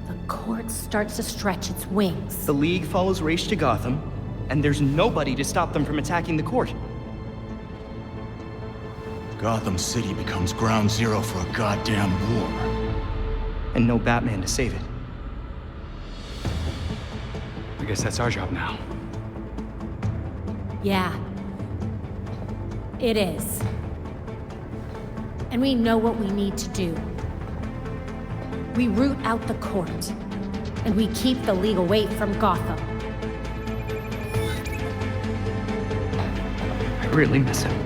the court starts to stretch its wings. The League follows Ra's to Gotham, and there's nobody to stop them from attacking the court. Gotham City becomes ground zero for a goddamn war. And no Batman to save it. I guess that's our job now. Yeah. It is. And we know what we need to do. We root out the court, and we keep the League away from Gotham. I really miss him.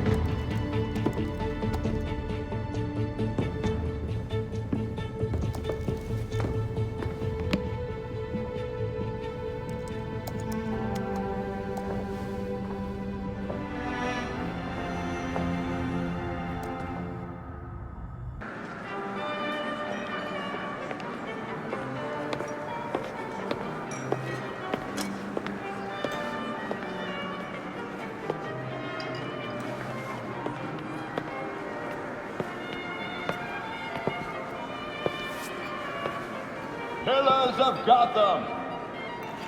Pillars of Gotham,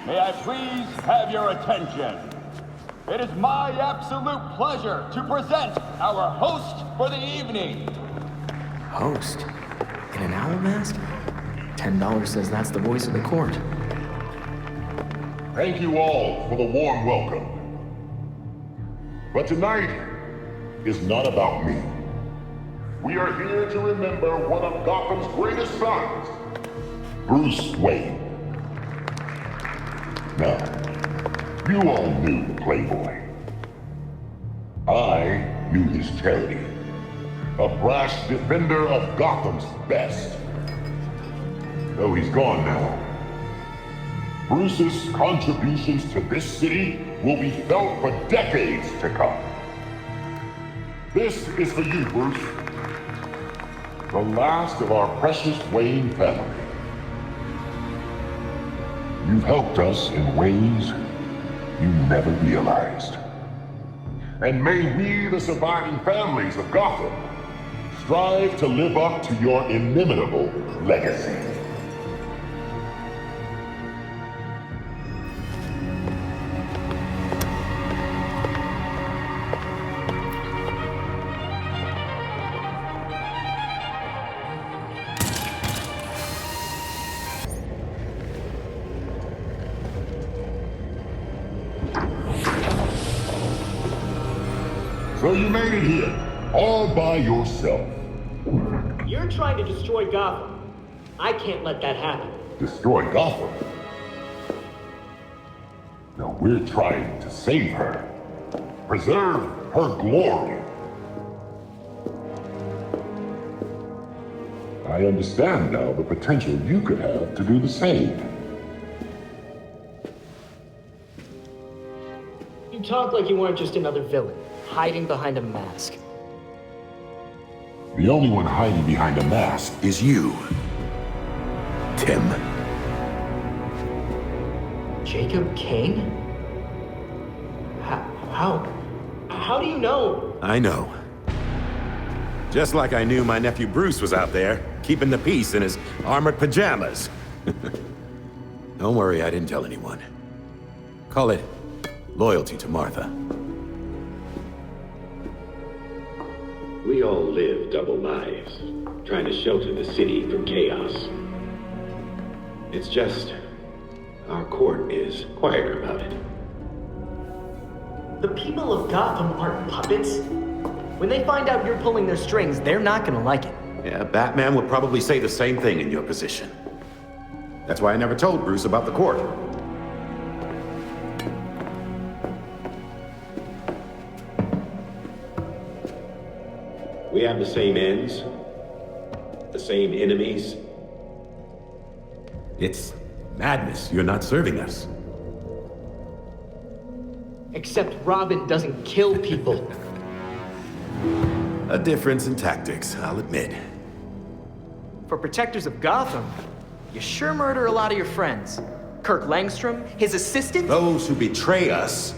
may I please have your attention? It is my absolute pleasure to present our host for the evening. Host? In an owl mask? $10 says that's the voice of the court. Thank you all for the warm welcome. But tonight is not about me. We are here to remember one of Gotham's greatest sons, Bruce Wayne. Now, you all knew the Playboy. I knew his charity. A brash defender of Gotham's best. Though he's gone now, Bruce's contributions to this city will be felt for decades to come. This is for you, Bruce. The last of our precious Wayne family. You've helped us in ways you never realized. And may we, the surviving families of Gotham, strive to live up to your inimitable legacy. So you made it here, all by yourself. You're trying to destroy Gotham. I can't let that happen. Destroy Gotham? No, we're trying to save her. Preserve her glory. I understand now the potential you could have to do the same. You talk like you weren't just another villain, hiding behind a mask. The only one hiding behind a mask is you, Tim. Jacob Kane? How do you know? I know. Just like I knew my nephew Bruce was out there, keeping the peace in his armored pajamas. Don't worry, I didn't tell anyone. Call it loyalty to Martha. We all live double lives, trying to shelter the city from chaos. It's just, our court is quieter about it. The people of Gotham aren't puppets. When they find out you're pulling their strings, they're not gonna like it. Yeah, Batman would probably say the same thing in your position. That's why I never told Bruce about the court. We have the same ends, the same enemies. It's madness. You're not serving us. Except Robin doesn't kill people. A difference in tactics, I'll admit. For protectors of Gotham, you sure murder a lot of your friends. Kirk Langstrom, his assistant? Those who betray us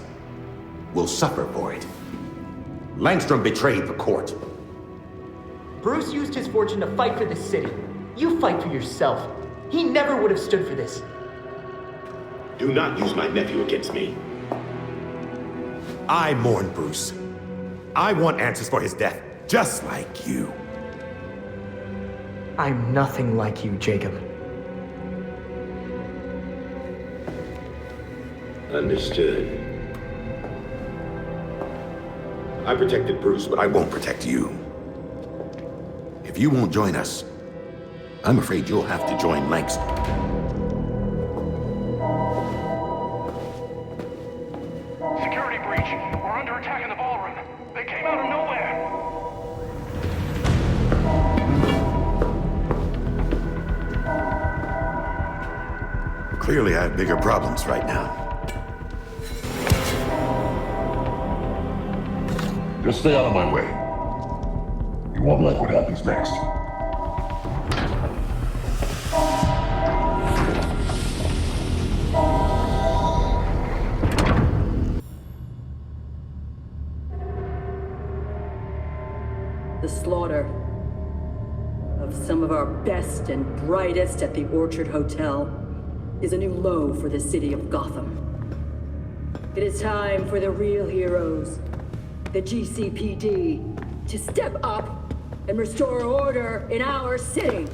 will suffer for it. Langstrom betrayed the court. Bruce used his fortune to fight for the city. You fight for yourself. He never would have stood for this. Do not use my nephew against me. I mourn Bruce. I want answers for his death, just like you. I'm nothing like you, Jacob. Understood. I protected Bruce, but I won't protect you. If you won't join us, I'm afraid you'll have to join Langstrom. Security breach. We're under attack in the ballroom. They came out of nowhere. Clearly, I have bigger problems right now. Just stay out of my way. You won't like what happens next. The slaughter of some of our best and brightest at the Orchard Hotel is a new low for the city of Gotham. It is time for the real heroes, the GCPD, to step up and restore order in our city.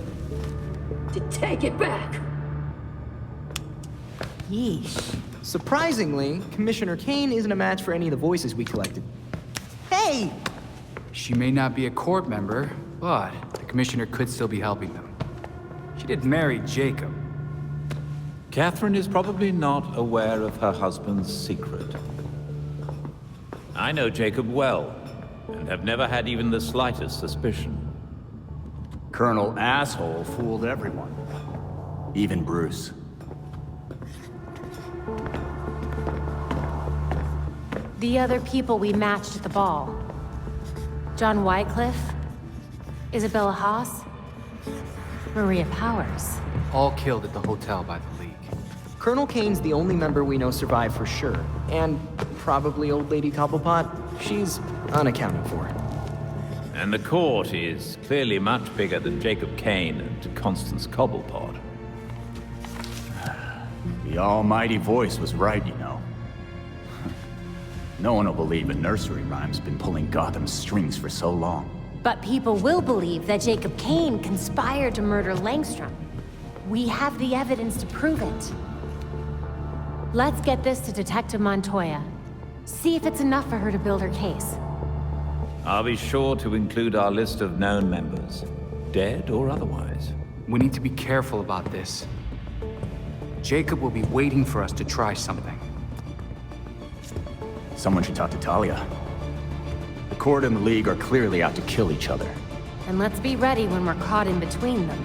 To take it back. Yeesh. Surprisingly, Commissioner Kane isn't a match for any of the voices we collected. Hey! She may not be a court member, but the commissioner could still be helping them. She did marry Jacob. Catherine is probably not aware of her husband's secret. I know Jacob well, and have never had even the slightest suspicion. Colonel Asshole fooled everyone. Even Bruce. The other people we matched at the ball. John Wycliffe, Isabella Haas, Maria Powers. All killed at the hotel by the League. Colonel Kane's the only member we know survived for sure. And probably Old Lady Cobblepot. She's unaccounted for. And the court is clearly much bigger than Jacob Kane and Constance Cobblepot. The almighty voice was right, you know. No one will believe a nursery rhyme's been pulling Gotham's strings for so long. But people will believe that Jacob Kane conspired to murder Langstrom. We have the evidence to prove it. Let's get this to Detective Montoya. See if it's enough for her to build her case. I'll be sure to include our list of known members, dead or otherwise. We need to be careful about this. Jacob will be waiting for us to try something. Someone should talk to Talia. The Court and the League are clearly out to kill each other. And let's be ready when we're caught in between them.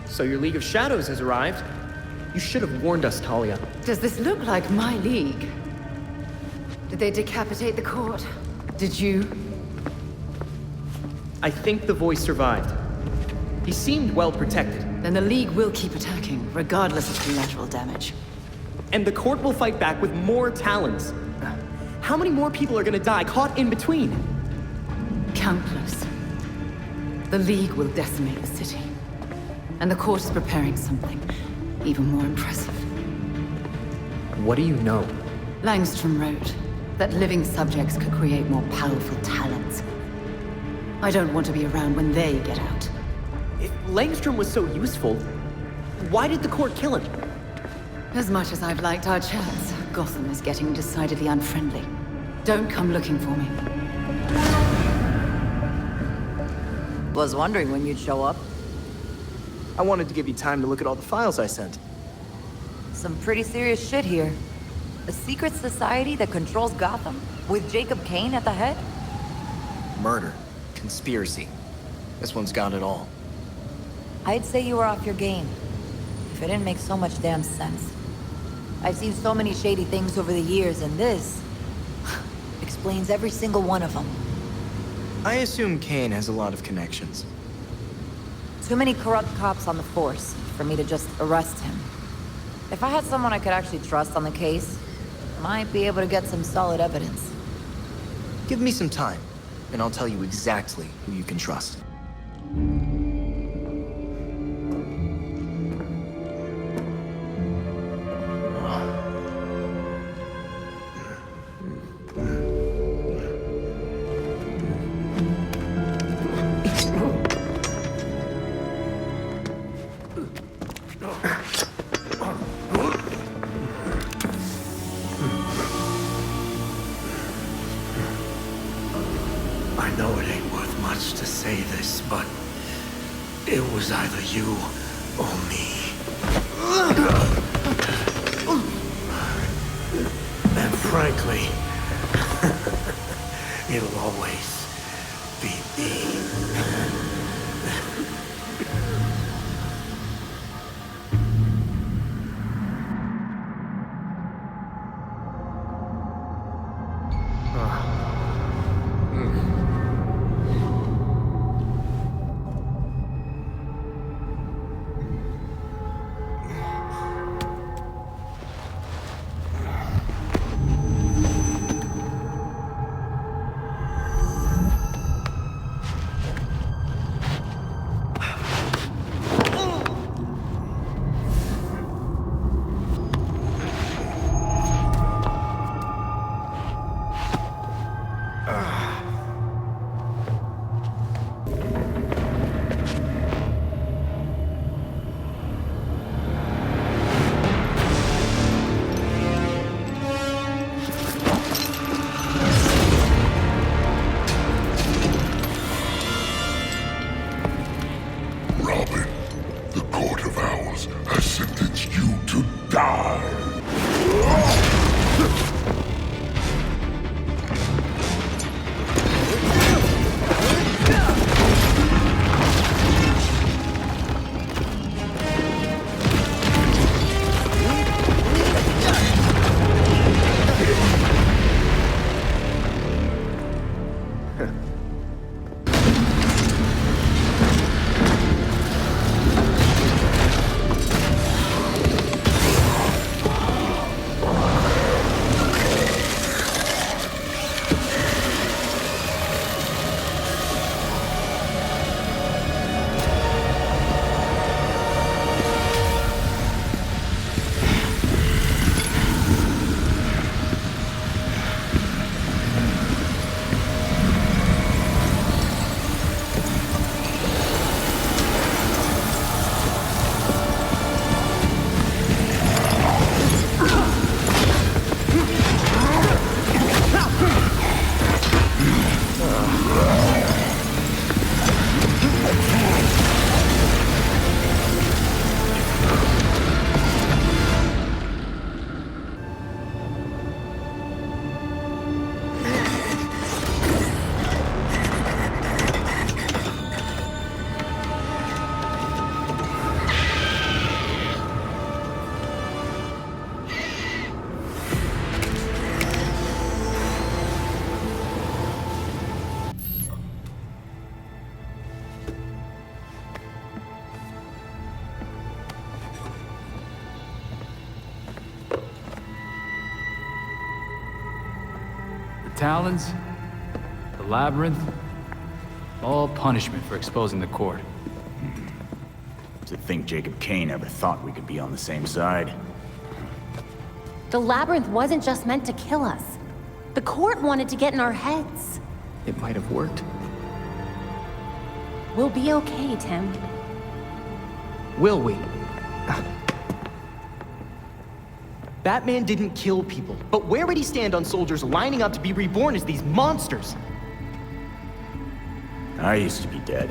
So your League of Shadows has arrived? You should have warned us, Talia. Does this look like my league? Did they decapitate the court? Did you? I think the voice survived. He seemed well protected. Then the League will keep attacking, regardless of collateral damage. And the court will fight back with more talons. How many more people are gonna die caught in between? Countless. The League will decimate the city. And the court is preparing something even more impressive. What do you know? Langstrom wrote that living subjects could create more powerful talents. I don't want to be around when they get out. If Langstrom was so useful, why did the court kill him? As much as I've liked our chats, Gotham is getting decidedly unfriendly. Don't come looking for me. Was wondering when you'd show up. I wanted to give you time to look at all the files I sent. Some pretty serious shit here. A secret society that controls Gotham, with Jacob Kane at the head? Murder. Conspiracy. This one's got it all. I'd say you were off your game. If it didn't make so much damn sense. I've seen so many shady things over the years, and this explains every single one of them. I assume Kane has a lot of connections. Too many corrupt cops on the force for me to just arrest him. If I had someone I could actually trust on the case, might be able to get some solid evidence. Give me some time, and I'll tell you exactly who you can trust. I know it ain't worth much to say this, but it was either you or me. And frankly, it'll always be me. Talons, the Labyrinth, all punishment for exposing the court. To think Jacob Kane ever thought we could be on the same side. The Labyrinth wasn't just meant to kill us. The court wanted to get in our heads. It might have worked. We'll be okay, Tim. Will we? Batman didn't kill people, but where would he stand on soldiers lining up to be reborn as these monsters? I used to be dead.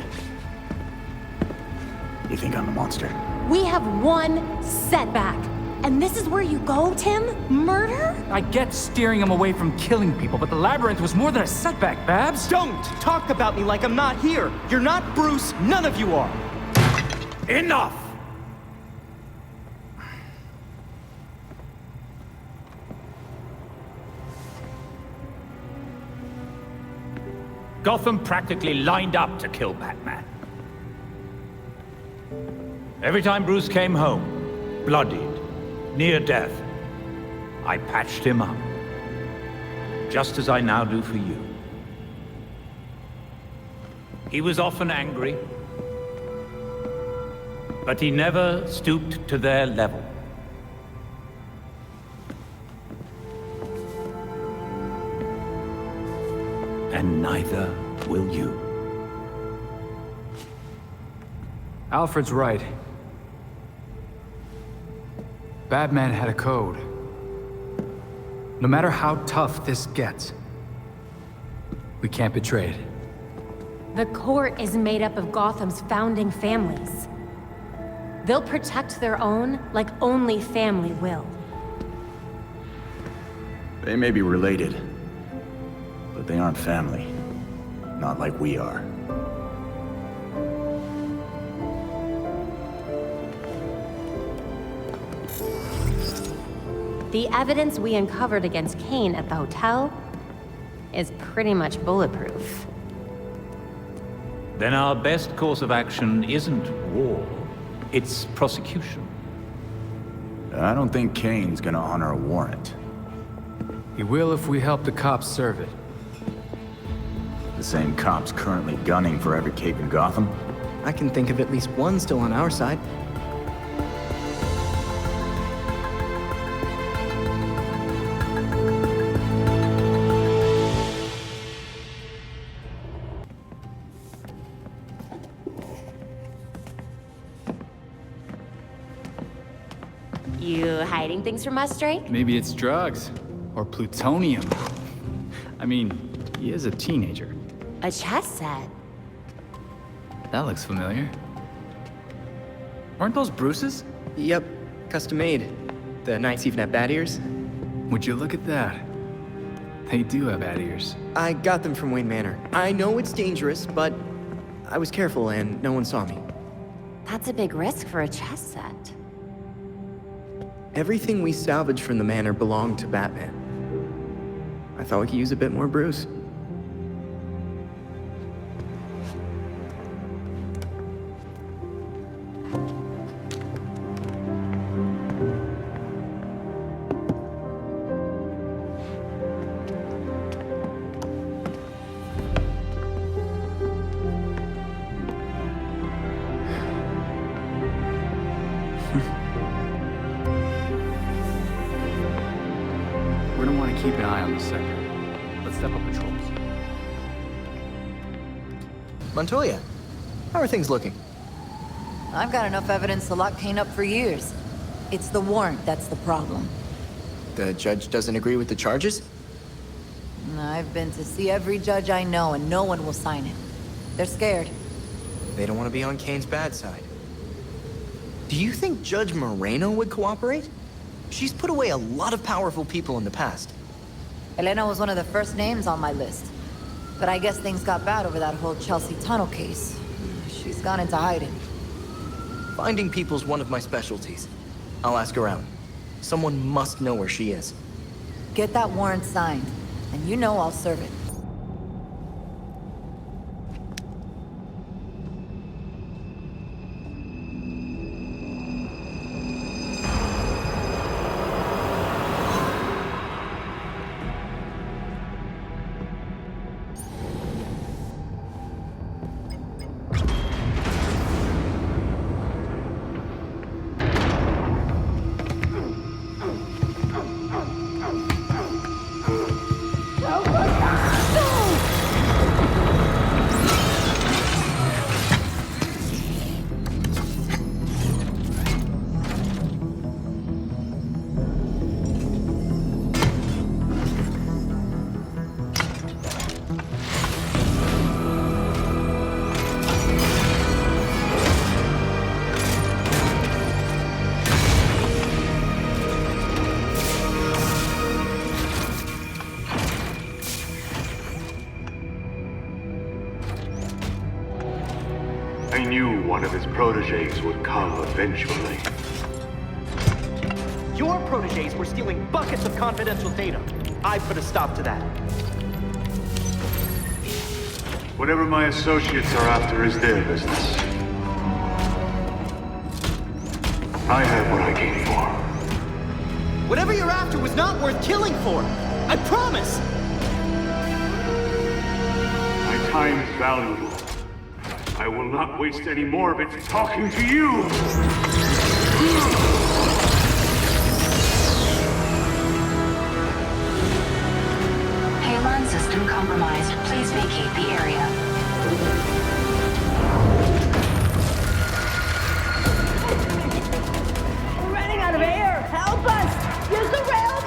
You think I'm a monster? We have one setback. And this is where you go, Tim? Murder? I get steering him away from killing people, but the Labyrinth was more than a setback, Babs. Don't talk about me like I'm not here. You're not Bruce. None of you are. Enough! Gotham practically lined up to kill Batman. Every time Bruce came home, bloodied, near death, I patched him up. Just as I now do for you. He was often angry, but he never stooped to their level. And neither will you. Alfred's right. Batman had a code. No matter how tough this gets, we can't betray it. The court is made up of Gotham's founding families. They'll protect their own like only family will. They may be related, but they aren't family. Not like we are. The evidence we uncovered against Kane at the hotel is pretty much bulletproof. Then our best course of action isn't war, it's prosecution. I don't think Kane's gonna honor a warrant. He will if we help the cops serve it. The same cops currently gunning for every cape in Gotham? I can think of at least one still on our side. You hiding things from us, Drake? Maybe it's drugs. Or plutonium. I mean, he is a teenager. A chess set. That looks familiar. Weren't those Bruce's? Yep, custom made. The Knights even have bat ears. Would you look at that? They do have bat ears. I got them from Wayne Manor. I know it's dangerous, but I was careful and no one saw me. That's a big risk for a chess set. Everything we salvaged from the manor belonged to Batman. I thought we could use a bit more Bruce. We're gonna want to keep an eye on the sector. Let's step up patrols. Montoya, how are things looking? I've got enough evidence to lock Kane up for years. It's the warrant that's the problem. The judge doesn't agree with the charges? I've been to see every judge I know, and no one will sign it. They're scared. They don't want to be on Kane's bad side. Do you think Judge Moreno would cooperate? She's put away a lot of powerful people in the past. Elena was one of the first names on my list. But I guess things got bad over that whole Chelsea tunnel case. She's gone into hiding. Finding people's one of my specialties. I'll ask around. Someone must know where she is. Get that warrant signed, and you know I'll serve it. that his protégés would come eventually. Your protégés were stealing buckets of confidential data. I put a stop to that. Whatever my associates are after is their business. I have what I came for. Whatever you're after was not worth killing for. I promise! My time is valuable. I will not waste any more of it talking to you! Halon system compromised. Please vacate the area. We're running out of air! Help us! Use the railgun!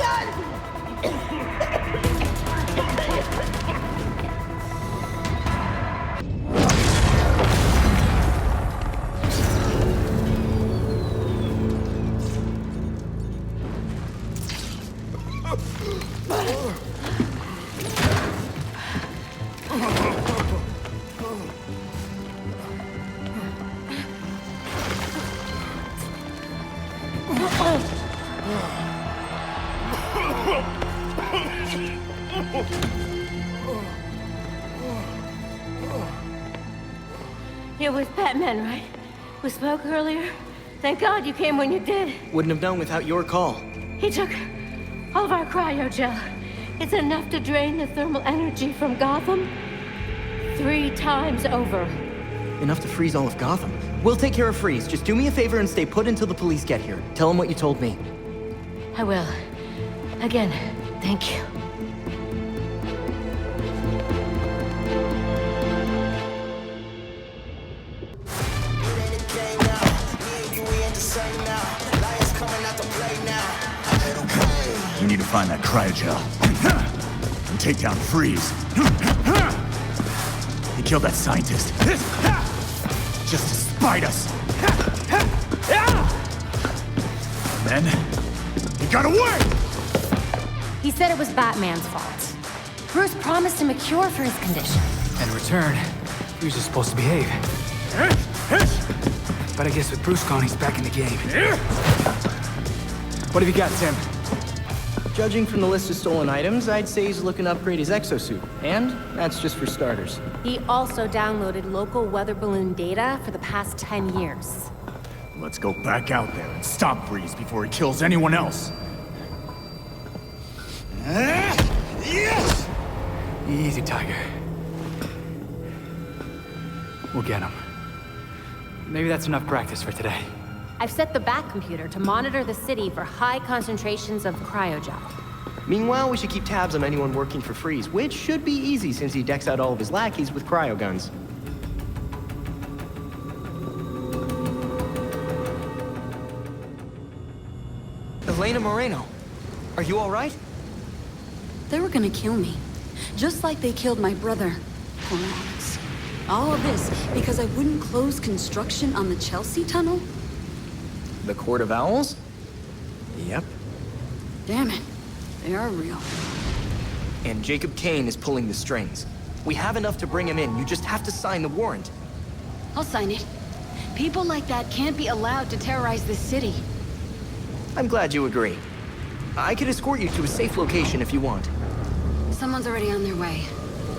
You're with Batman, right? We spoke earlier. Thank God you came when you did. Wouldn't have done without your call. He took all of our cryogel. It's enough to drain the thermal energy from Gotham 3 times over. Enough to freeze all of Gotham. We'll take care of Freeze. Just do me a favor and stay put until the police get here. Tell them what you told me. I will. Again, thank you. We need to find that cryogel. And take down Freeze. He killed that scientist. Just to spite us. And then, he got away! He said it was Batman's fault. Bruce promised him a cure for his condition. In return, he was just supposed to behave. But I guess with Bruce gone, he's back in the game. What have you got, Tim? Judging from the list of stolen items, I'd say he's looking to upgrade his exosuit. And that's just for starters. He also downloaded local weather balloon data for the past 10 years. Let's go back out there and stop Freeze before he kills anyone else. Yes! Easy, Tiger. We'll get him. Maybe that's enough practice for today. I've set the Bat computer to monitor the city for high concentrations of cryogel. Meanwhile, we should keep tabs on anyone working for Freeze, which should be easy since he decks out all of his lackeys with cryoguns. Elena Moreno, are you all right? They were gonna kill me, just like they killed my brother, poor Alex. All of this because I wouldn't close construction on the Chelsea tunnel? The Court of Owls? Yep. Damn it, they are real. And Jacob Kane is pulling the strings. We have enough to bring him in, you just have to sign the warrant. I'll sign it. People like that can't be allowed to terrorize this city. I'm glad you agree. I could escort you to a safe location if you want. Someone's already on their way.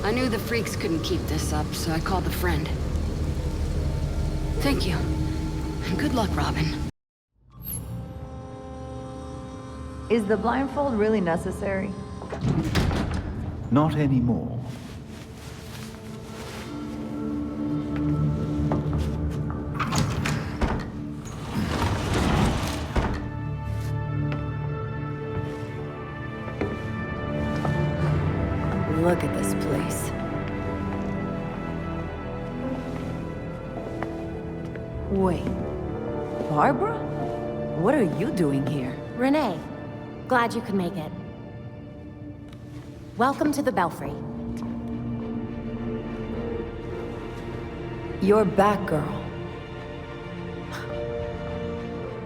I knew the freaks couldn't keep this up, so I called a friend. Thank you. And good luck, Robin. Is the blindfold really necessary? Not anymore. Look at this place. Wait. Barbara? What are you doing here? Renee, glad you could make it. Welcome to the Belfry. You're Batgirl.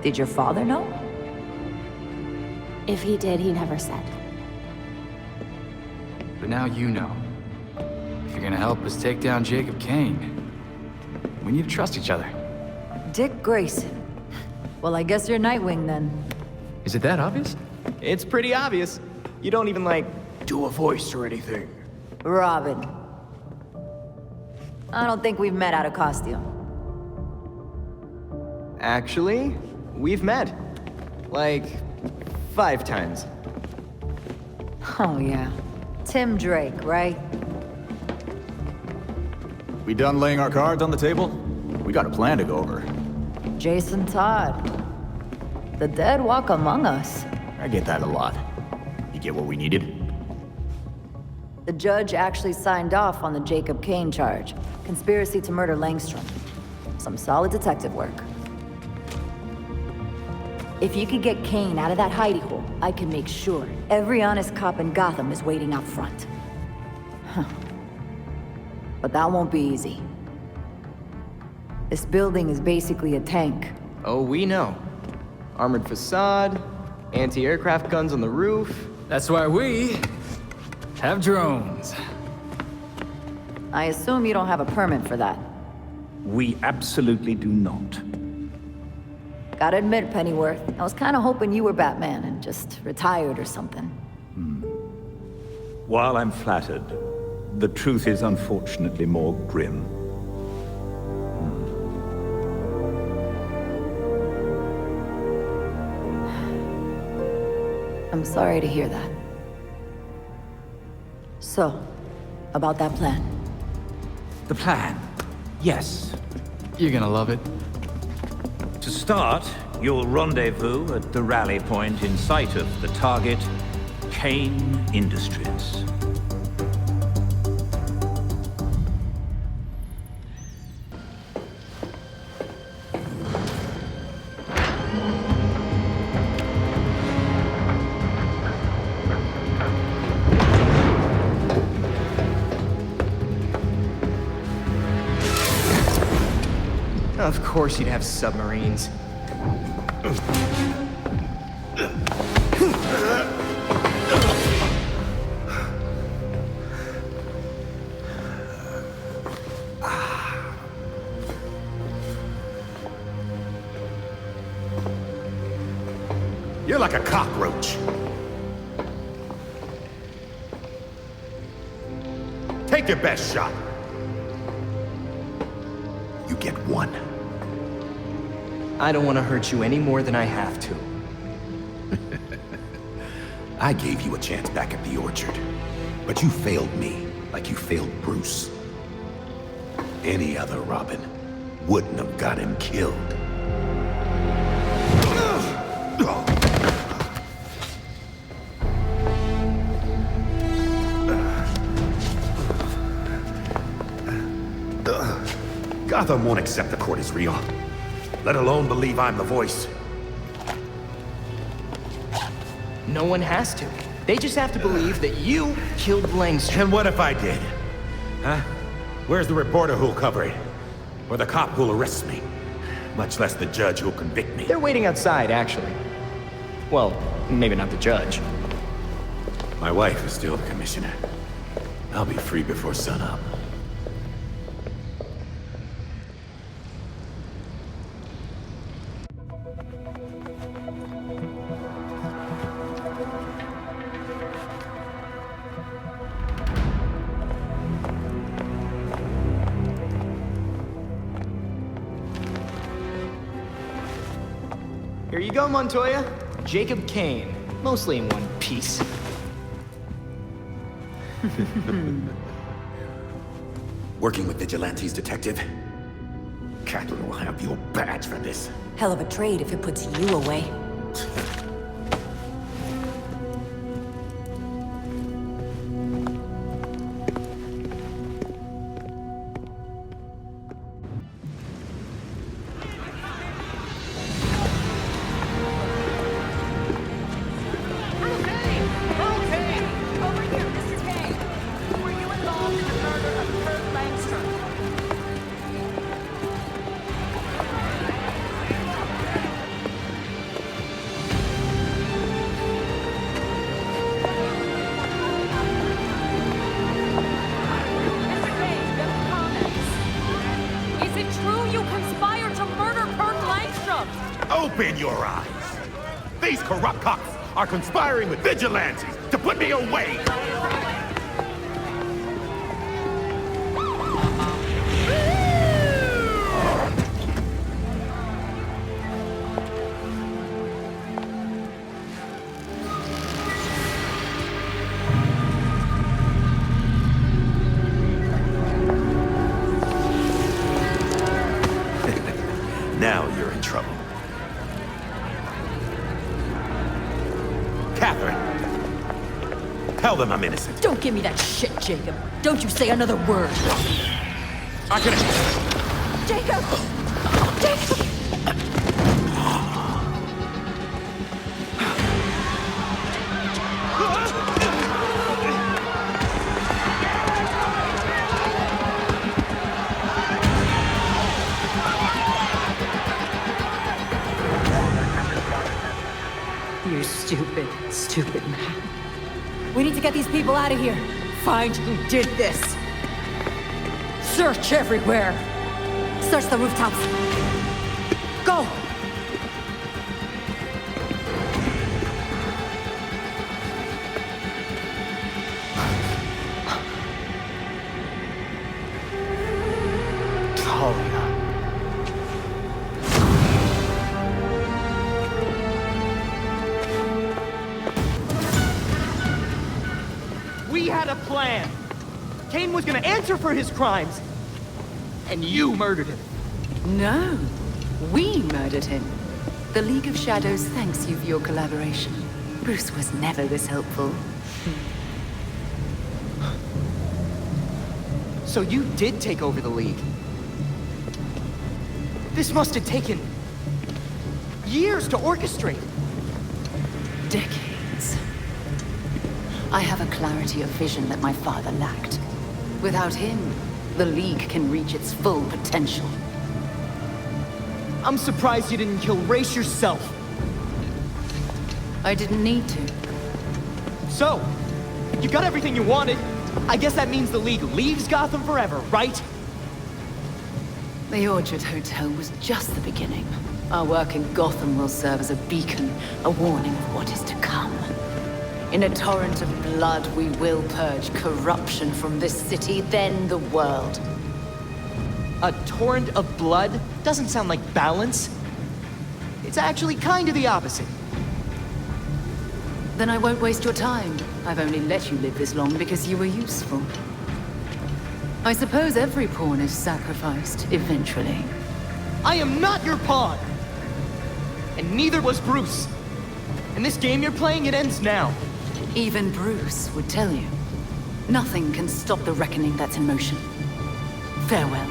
Did your father know? If he did, he never said. But now you know. If you're gonna help us take down Jacob Kane, we need to trust each other. Dick Grayson. Well, I guess you're Nightwing then. Is it that obvious? It's pretty obvious. You don't even, like, do a voice or anything. Robin. I don't think we've met out of costume. Actually, we've met. Like, 5 times. Oh, yeah. Tim Drake, right? We done laying our cards on the table? We got a plan to go over. Jason Todd. The dead walk among us. I get that a lot. You get what we needed? The judge actually signed off on the Jacob Kane charge. Conspiracy to murder Langstrom. Some solid detective work. If you could get Kane out of that hidey hole, I can make sure every honest cop in Gotham is waiting out front. Huh. But that won't be easy. This building is basically a tank. Oh, we know. Armored facade, anti-aircraft guns on the roof. That's why we have drones. I assume you don't have a permit for that. We absolutely do not. Gotta admit, Pennyworth, I was kinda hoping you were Batman and just retired or something. While I'm flattered, the truth is unfortunately more grim. I'm sorry to hear that. So, about that plan. The plan? Yes. You're gonna love it. To start, you'll rendezvous at the rally point in sight of the target, Kane Industries. Of course you'd have submarines. You're like a cockroach. Take your best shot. You get one. I don't want to hurt you any more than I have to. I gave you a chance back at the orchard, but you failed me like you failed Bruce. Any other Robin wouldn't have got him killed. Gotham won't accept the court is real, let alone believe I'm the voice. No one has to. They just have to believe that you killed Langstrom. And what if I did? Huh? Where's the reporter who'll cover it? Or the cop who'll arrest me? Much less the judge who'll convict me. They're waiting outside, actually. Well, maybe not the judge. My wife is still the commissioner. I'll be free before sunup. Here you go, Montoya. Jacob Kane. Mostly in one piece. Working with vigilantes, detective? Catherine will have your badge for this. Hell of a trade if it puts you away. Open your eyes! These corrupt cops are conspiring with vigilantes to put me away! Now you're in trouble. Catherine! Tell them I'm innocent. Don't give me that shit, Jacob. Don't you say another word. I can... Jacob! Jacob! You stupid, stupid man. We need to get these people out of here. Find who did this. Search everywhere. Search the rooftops. Go! Talia. We had a plan. Kane was gonna answer for his crimes. And you murdered him. No, we murdered him. The League of Shadows thanks you for your collaboration. Bruce was never this helpful. So you did take over the League. This must have taken years to orchestrate. Decades. I have a clarity of vision that my father lacked. Without him, the League can reach its full potential. I'm surprised you didn't kill Ra's yourself. I didn't need to. So, you got everything you wanted. I guess that means the League leaves Gotham forever, right? The Orchard Hotel was just the beginning. Our work in Gotham will serve as a beacon, a warning of what is to come. In a torrent of blood, we will purge corruption from this city, then the world. A torrent of blood doesn't sound like balance. It's actually kind of the opposite. Then I won't waste your time. I've only let you live this long because you were useful. I suppose every pawn is sacrificed, eventually. I am not your pawn! And neither was Bruce. And this game you're playing, it ends now. Even Bruce would tell you. Nothing can stop the reckoning that's in motion. Farewell.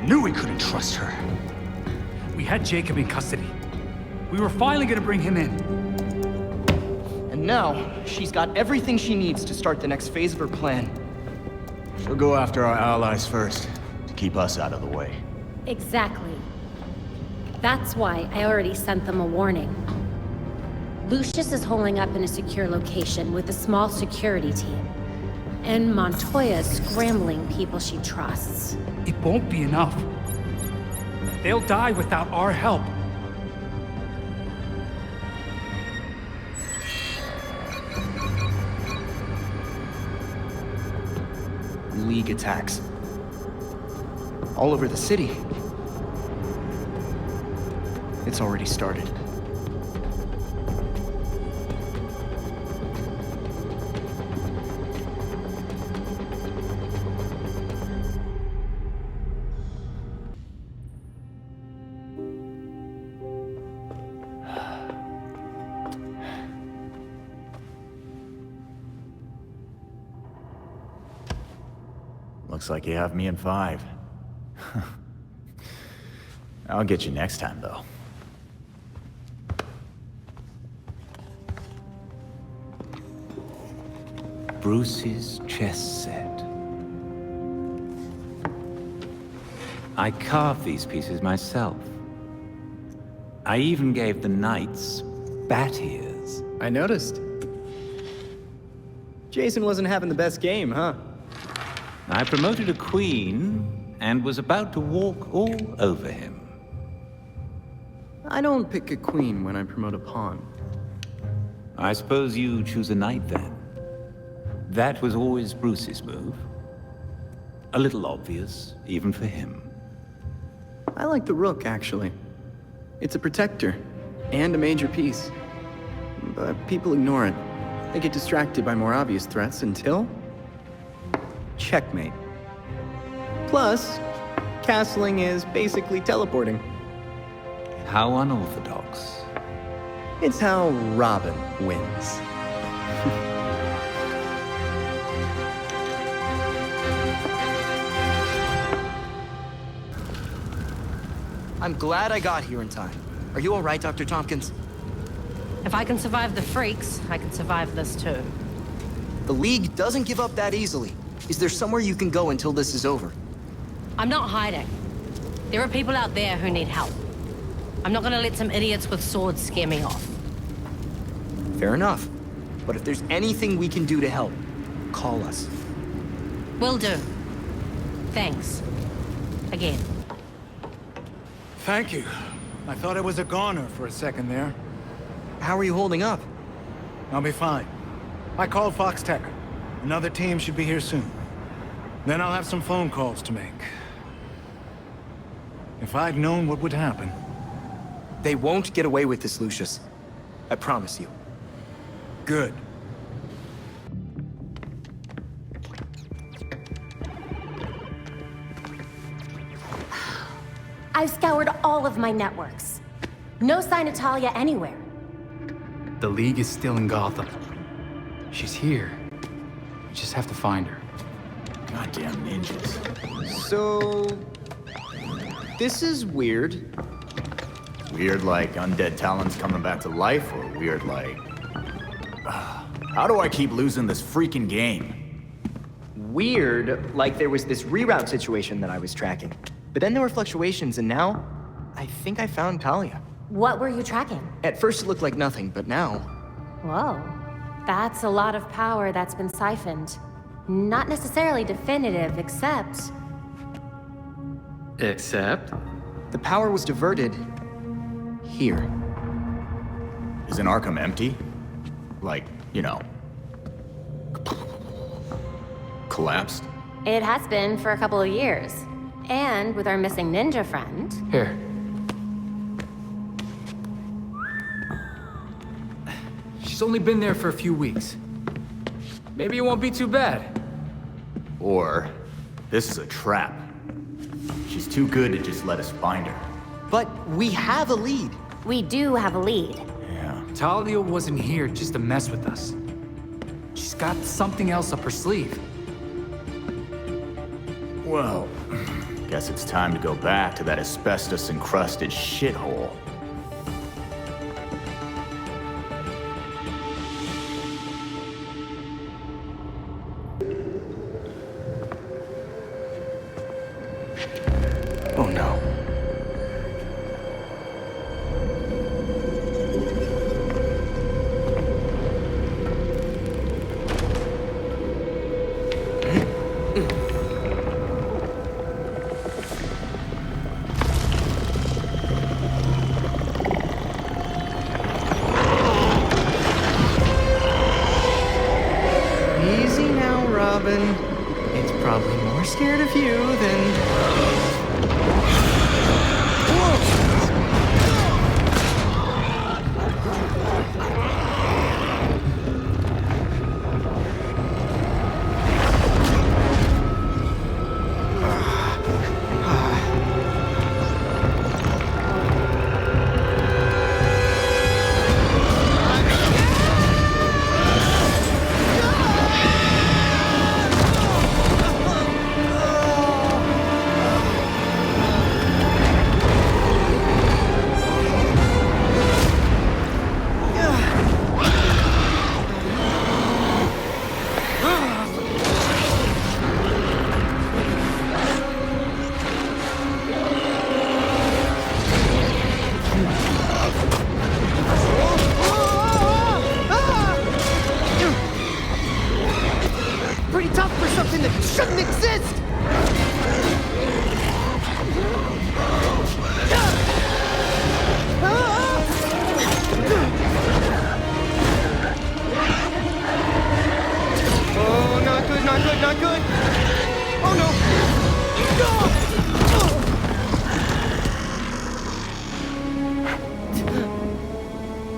Knew we couldn't trust her. We had Jacob in custody. We were finally gonna bring him in. And now, she's got everything she needs to start the next phase of her plan. She'll go after our allies first, to keep us out of the way. Exactly. That's why I already sent them a warning. Lucius is holding up in a secure location with a small security team. And Montoya's scrambling people she trusts. It won't be enough. They'll die without our help. League attacks. All over the city. It's already started. Looks like you have me in 5. I'll get you next time, though. Bruce's chess set. I carved these pieces myself. I even gave the Knights bat ears. I noticed. Jason wasn't having the best game, huh? I promoted a queen and was about to walk all over him. I don't pick a queen when I promote a pawn. I suppose you choose a knight then. That was always Bruce's move. A little obvious, even for him. I like the rook, actually. It's a protector, and a major piece. But people ignore it. They get distracted by more obvious threats until... checkmate. Plus, castling is basically teleporting. How unorthodox. It's how Robin wins. I'm glad I got here in time. Are you all right, Dr. Tompkins? If I can survive the freaks, I can survive this too. The League doesn't give up that easily. Is there somewhere you can go until this is over? I'm not hiding. There are people out there who need help. I'm not gonna let some idiots with swords scare me off. Fair enough. But if there's anything we can do to help, call us. Will do. Thanks. Again. Thank you. I thought I was a goner for a second there. How are you holding up? I'll be fine. I called Fox Tech. Another team should be here soon. Then I'll have some phone calls to make. If I'd known what would happen... They won't get away with this, Lucius. I promise you. Good. I've scoured all of my networks. No sign of Talia anywhere. The League is still in Gotham. She's here. We just have to find her. Goddamn ninjas. So... this is weird. Weird like undead talons coming back to life, or weird like... how do I keep losing this freaking game? Weird, like there was this reroute situation that I was tracking. But then there were fluctuations, and now, I think I found Talia. What were you tracking? At first it looked like nothing, but now... Whoa. That's a lot of power that's been siphoned. Not necessarily definitive, except... Except? The power was diverted... here. Isn't Arkham empty? Like, you know... collapsed? It has been for a couple of years. And with our missing ninja friend... Here. She's only been there for a few weeks. Maybe it won't be too bad. Or, this is a trap. She's too good to just let us find her. But we have a lead. We do have a lead. Yeah. Talia wasn't here just to mess with us. She's got something else up her sleeve. Well, guess it's time to go back to that asbestos-encrusted shithole. Oh no. Easy now, Robin. It's probably more scared of you than... exist! Oh, not good, not good, not good! Oh no!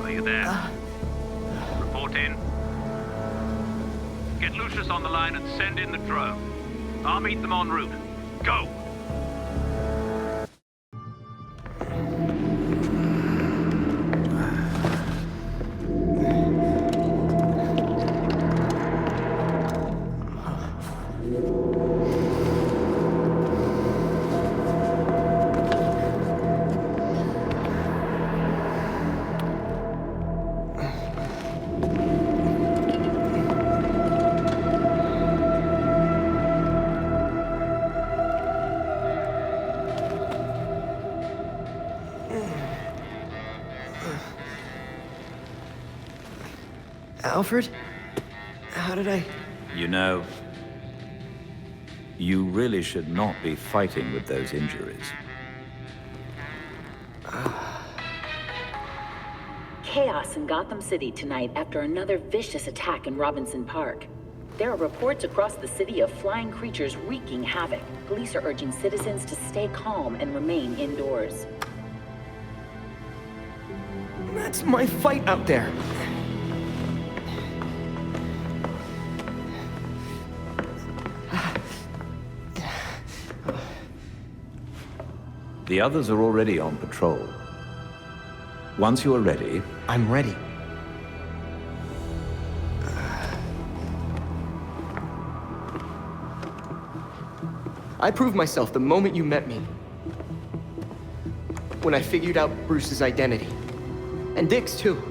Are you there? Report in. Get Lucius on the line and send in the drone. I'll meet them en route. Go! Alfred? How did I... You know, you really should not be fighting with those injuries. Chaos in Gotham City tonight after another vicious attack in Robinson Park. There are reports across the city of flying creatures wreaking havoc. Police are urging citizens to stay calm and remain indoors. That's my fight out there. The others are already on patrol. Once you are ready... I'm ready. I proved myself the moment you met me. When I figured out Bruce's identity. And Dick's too.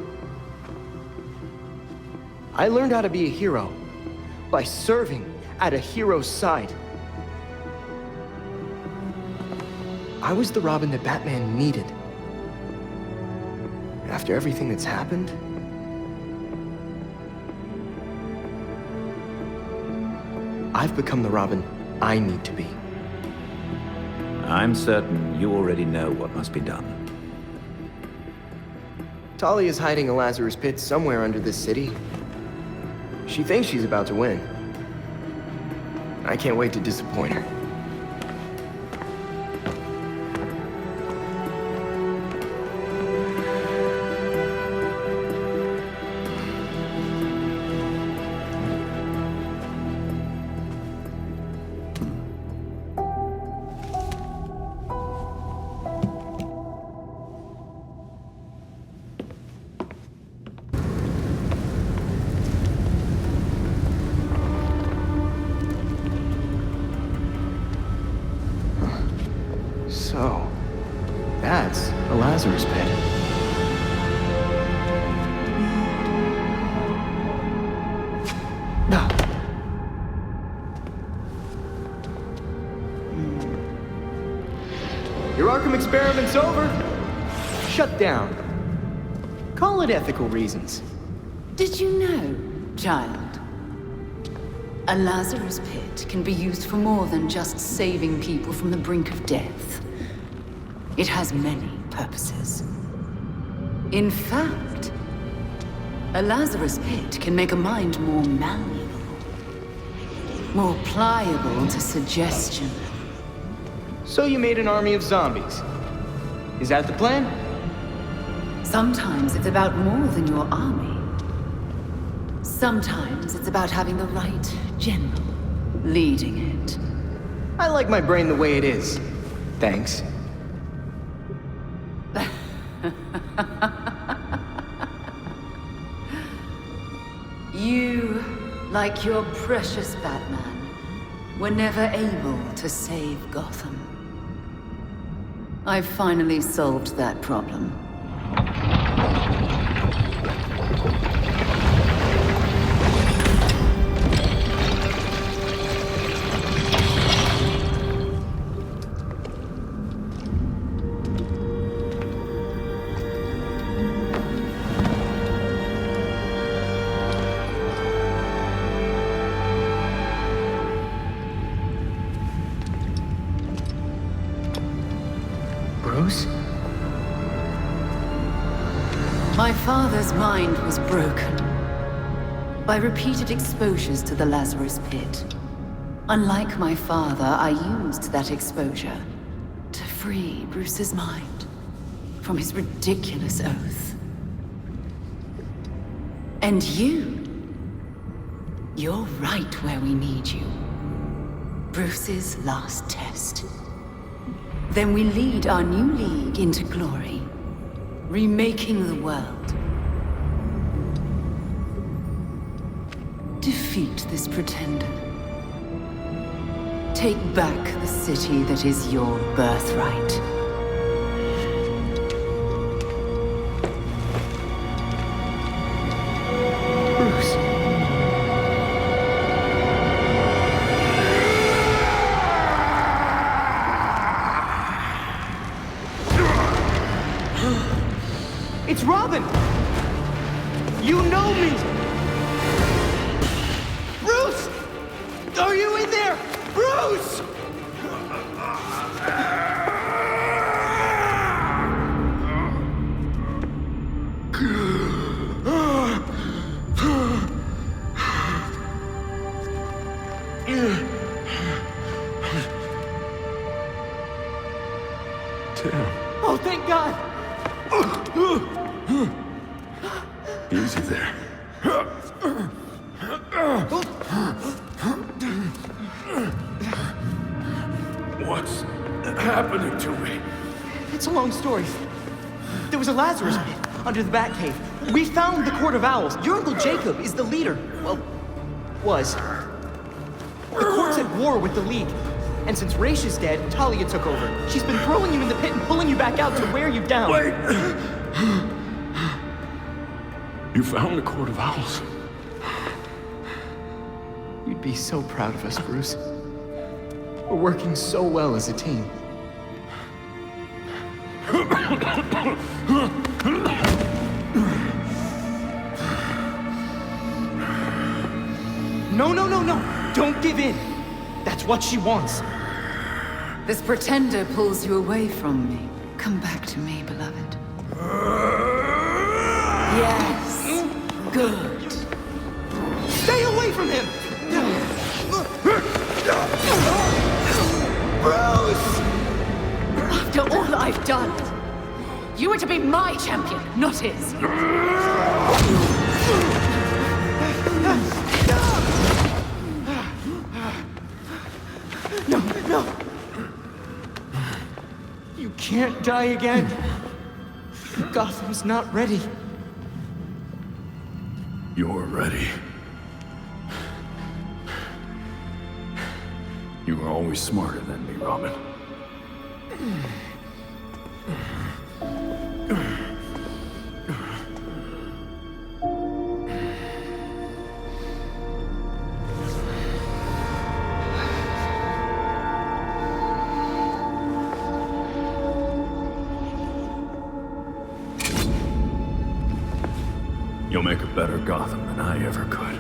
I learned how to be a hero by serving at a hero's side. I was the Robin that Batman needed. After everything that's happened, I've become the Robin I need to be. I'm certain you already know what must be done. Talia's hiding a Lazarus pit somewhere under this city. She thinks she's about to win. I can't wait to disappoint her. So, that's a Lazarus pit. Your Arkham experiment's over. Shut down. Call it ethical reasons. Did you know, child? A Lazarus pit can be used for more than just saving people from the brink of death. It has many purposes. In fact, a Lazarus pit can make a mind more malleable, more pliable to suggestion. So you made an army of zombies. Is that the plan? Sometimes it's about more than your army. Sometimes it's about having the right general leading it. I like my brain the way it is. Thanks. You, like your precious Batman, were never able to save Gotham. I've finally solved that problem. Bruce? My father's mind was broken by repeated exposures to the Lazarus Pit. Unlike my father, I used that exposure to free Bruce's mind from his ridiculous oath. And you're right where we need you. Bruce's last test. Then we lead our new league into glory, remaking the world. Defeat this pretender. Take back the city that is your birthright. Bruce. It's Robin! You know me! Bruce! Are you in there? Bruce! Oh, thank God! Easy there. What's happening to me? It's a long story. There was a Lazarus pit under the Batcave. We found the Court of Owls. Your Uncle Jacob is the leader. Well, was. The Court's at war with the League. And since Raish is dead, Talia took over. She's been throwing you in the pit and pulling you back out to wear you down. Wait! You found the Court of Owls? You'd be so proud of us, Bruce. We're working so well as a team. No, no, no, no! Don't give in! That's what she wants. This pretender pulls you away from me. Come back to me, beloved. Yes. Good. Stay away from him! Bruce! After all I've done, you were to be my champion, not his. No, no! You can't die again. Gotham's not ready. You're ready. You were always smarter than me, Robin. You'll make a better Gotham than I ever could.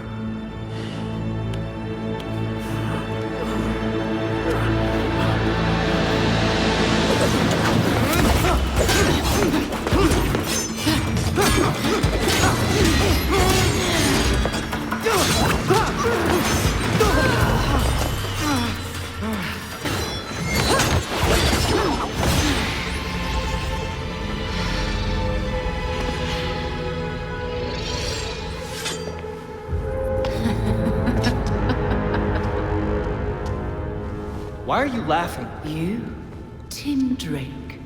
Why are you laughing? You? Tim Drake.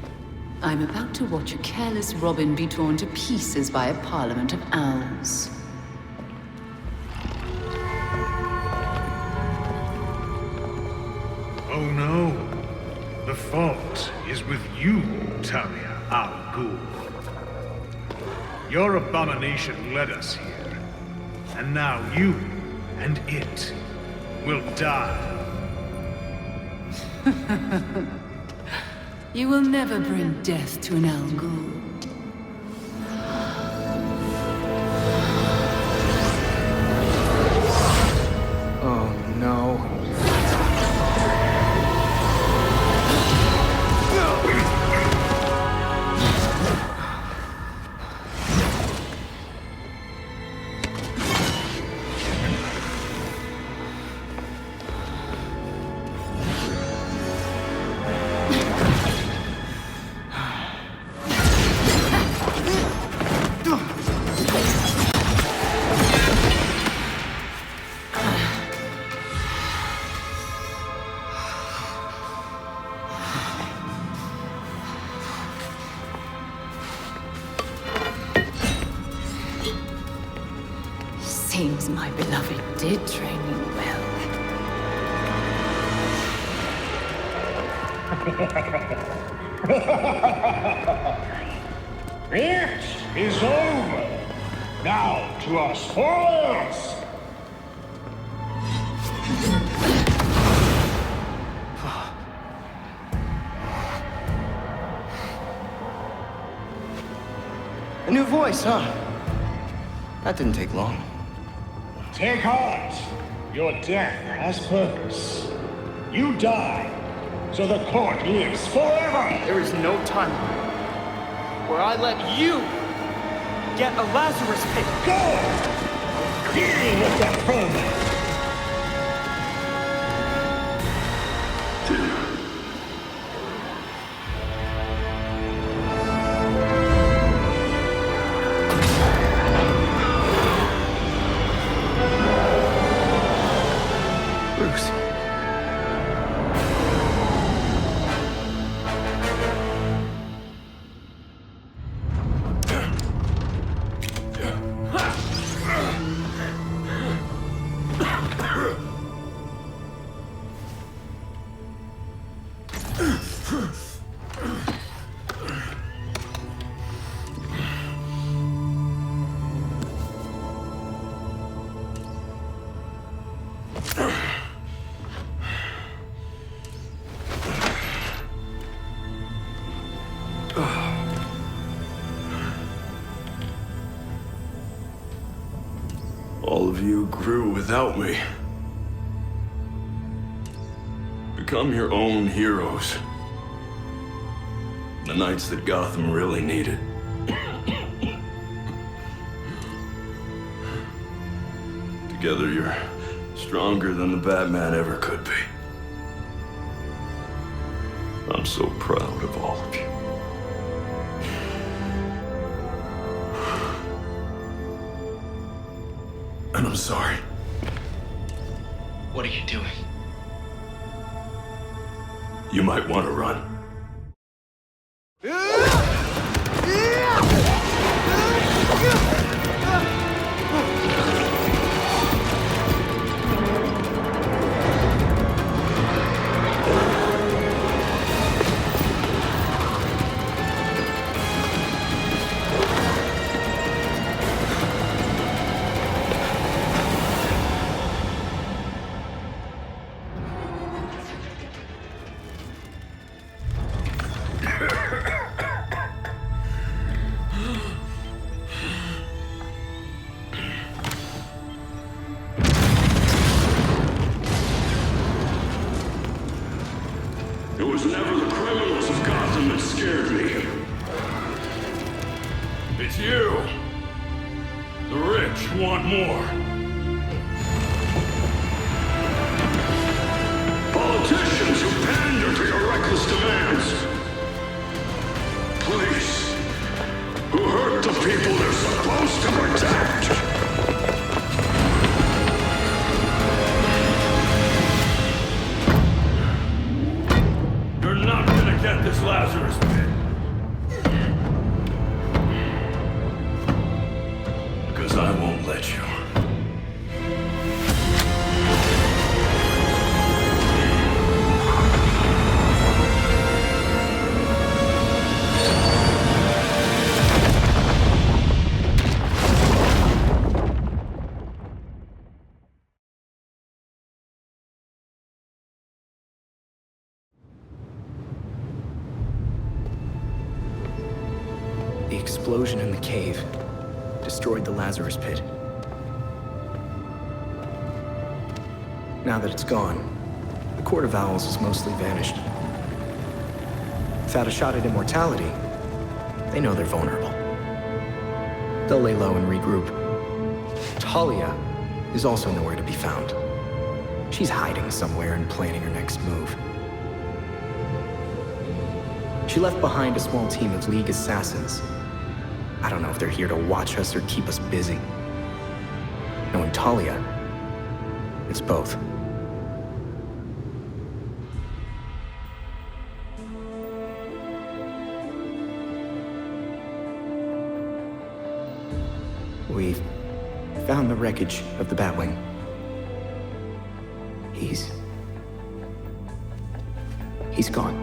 I'm about to watch a careless Robin be torn to pieces by a parliament of owls. Oh no. The fault is with you, Talia al Ghul. Your abomination led us here. And now you and it will die. You will never bring death to an Al Ghul. Oh no. seems my beloved did train you well. It is over. Now to our spoils. A new voice, huh? That didn't take long. Take heart. Your death has purpose. You die, so the court lives forever. There is no time where I let you get a Lazarus pit. Go! Deal with that vermin. All of you grew without me. Become your own heroes. The knights that Gotham really needed. Together, you're stronger than the Batman ever could be. I'm so proud of all of you. And I'm sorry. What are you doing? You might want to run. It was never the criminals of Gotham that scared me. It's you. The rich want more. Politicians who pander to your reckless demands. Police who hurt the people they're supposed to protect. You're not gonna get this Lazarus pit. Because I won't let you. The explosion in the cave destroyed the Lazarus pit. Now that it's gone, the Court of Owls has mostly vanished. Without a shot at immortality, they know they're vulnerable. They'll lay low and regroup. Talia is also nowhere to be found. She's hiding somewhere and planning her next move. She left behind a small team of League assassins. I don't know if they're here to watch us or keep us busy. Knowing Talia, it's both. We found the wreckage of the Batwing. He's gone.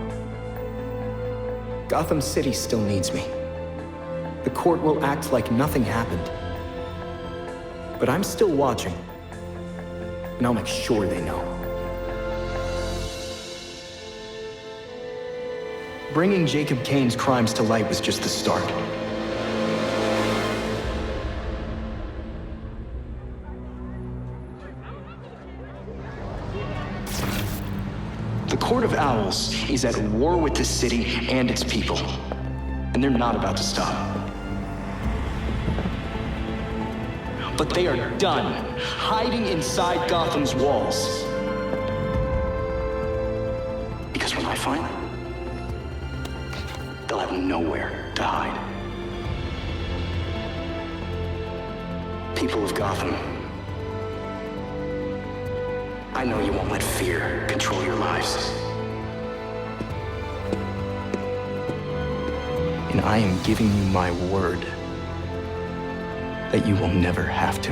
Gotham City still needs me. The court will act like nothing happened. But I'm still watching. And I'll make sure they know. Bringing Jacob Kane's crimes to light was just the start. The Court of Owls is at war with the city and its people. And they're not about to stop. But they are done hiding inside Gotham's walls. Because when I find them, they'll have nowhere to hide. People of Gotham, I know you won't let fear control your lives. And I am giving you my word that you will never have to.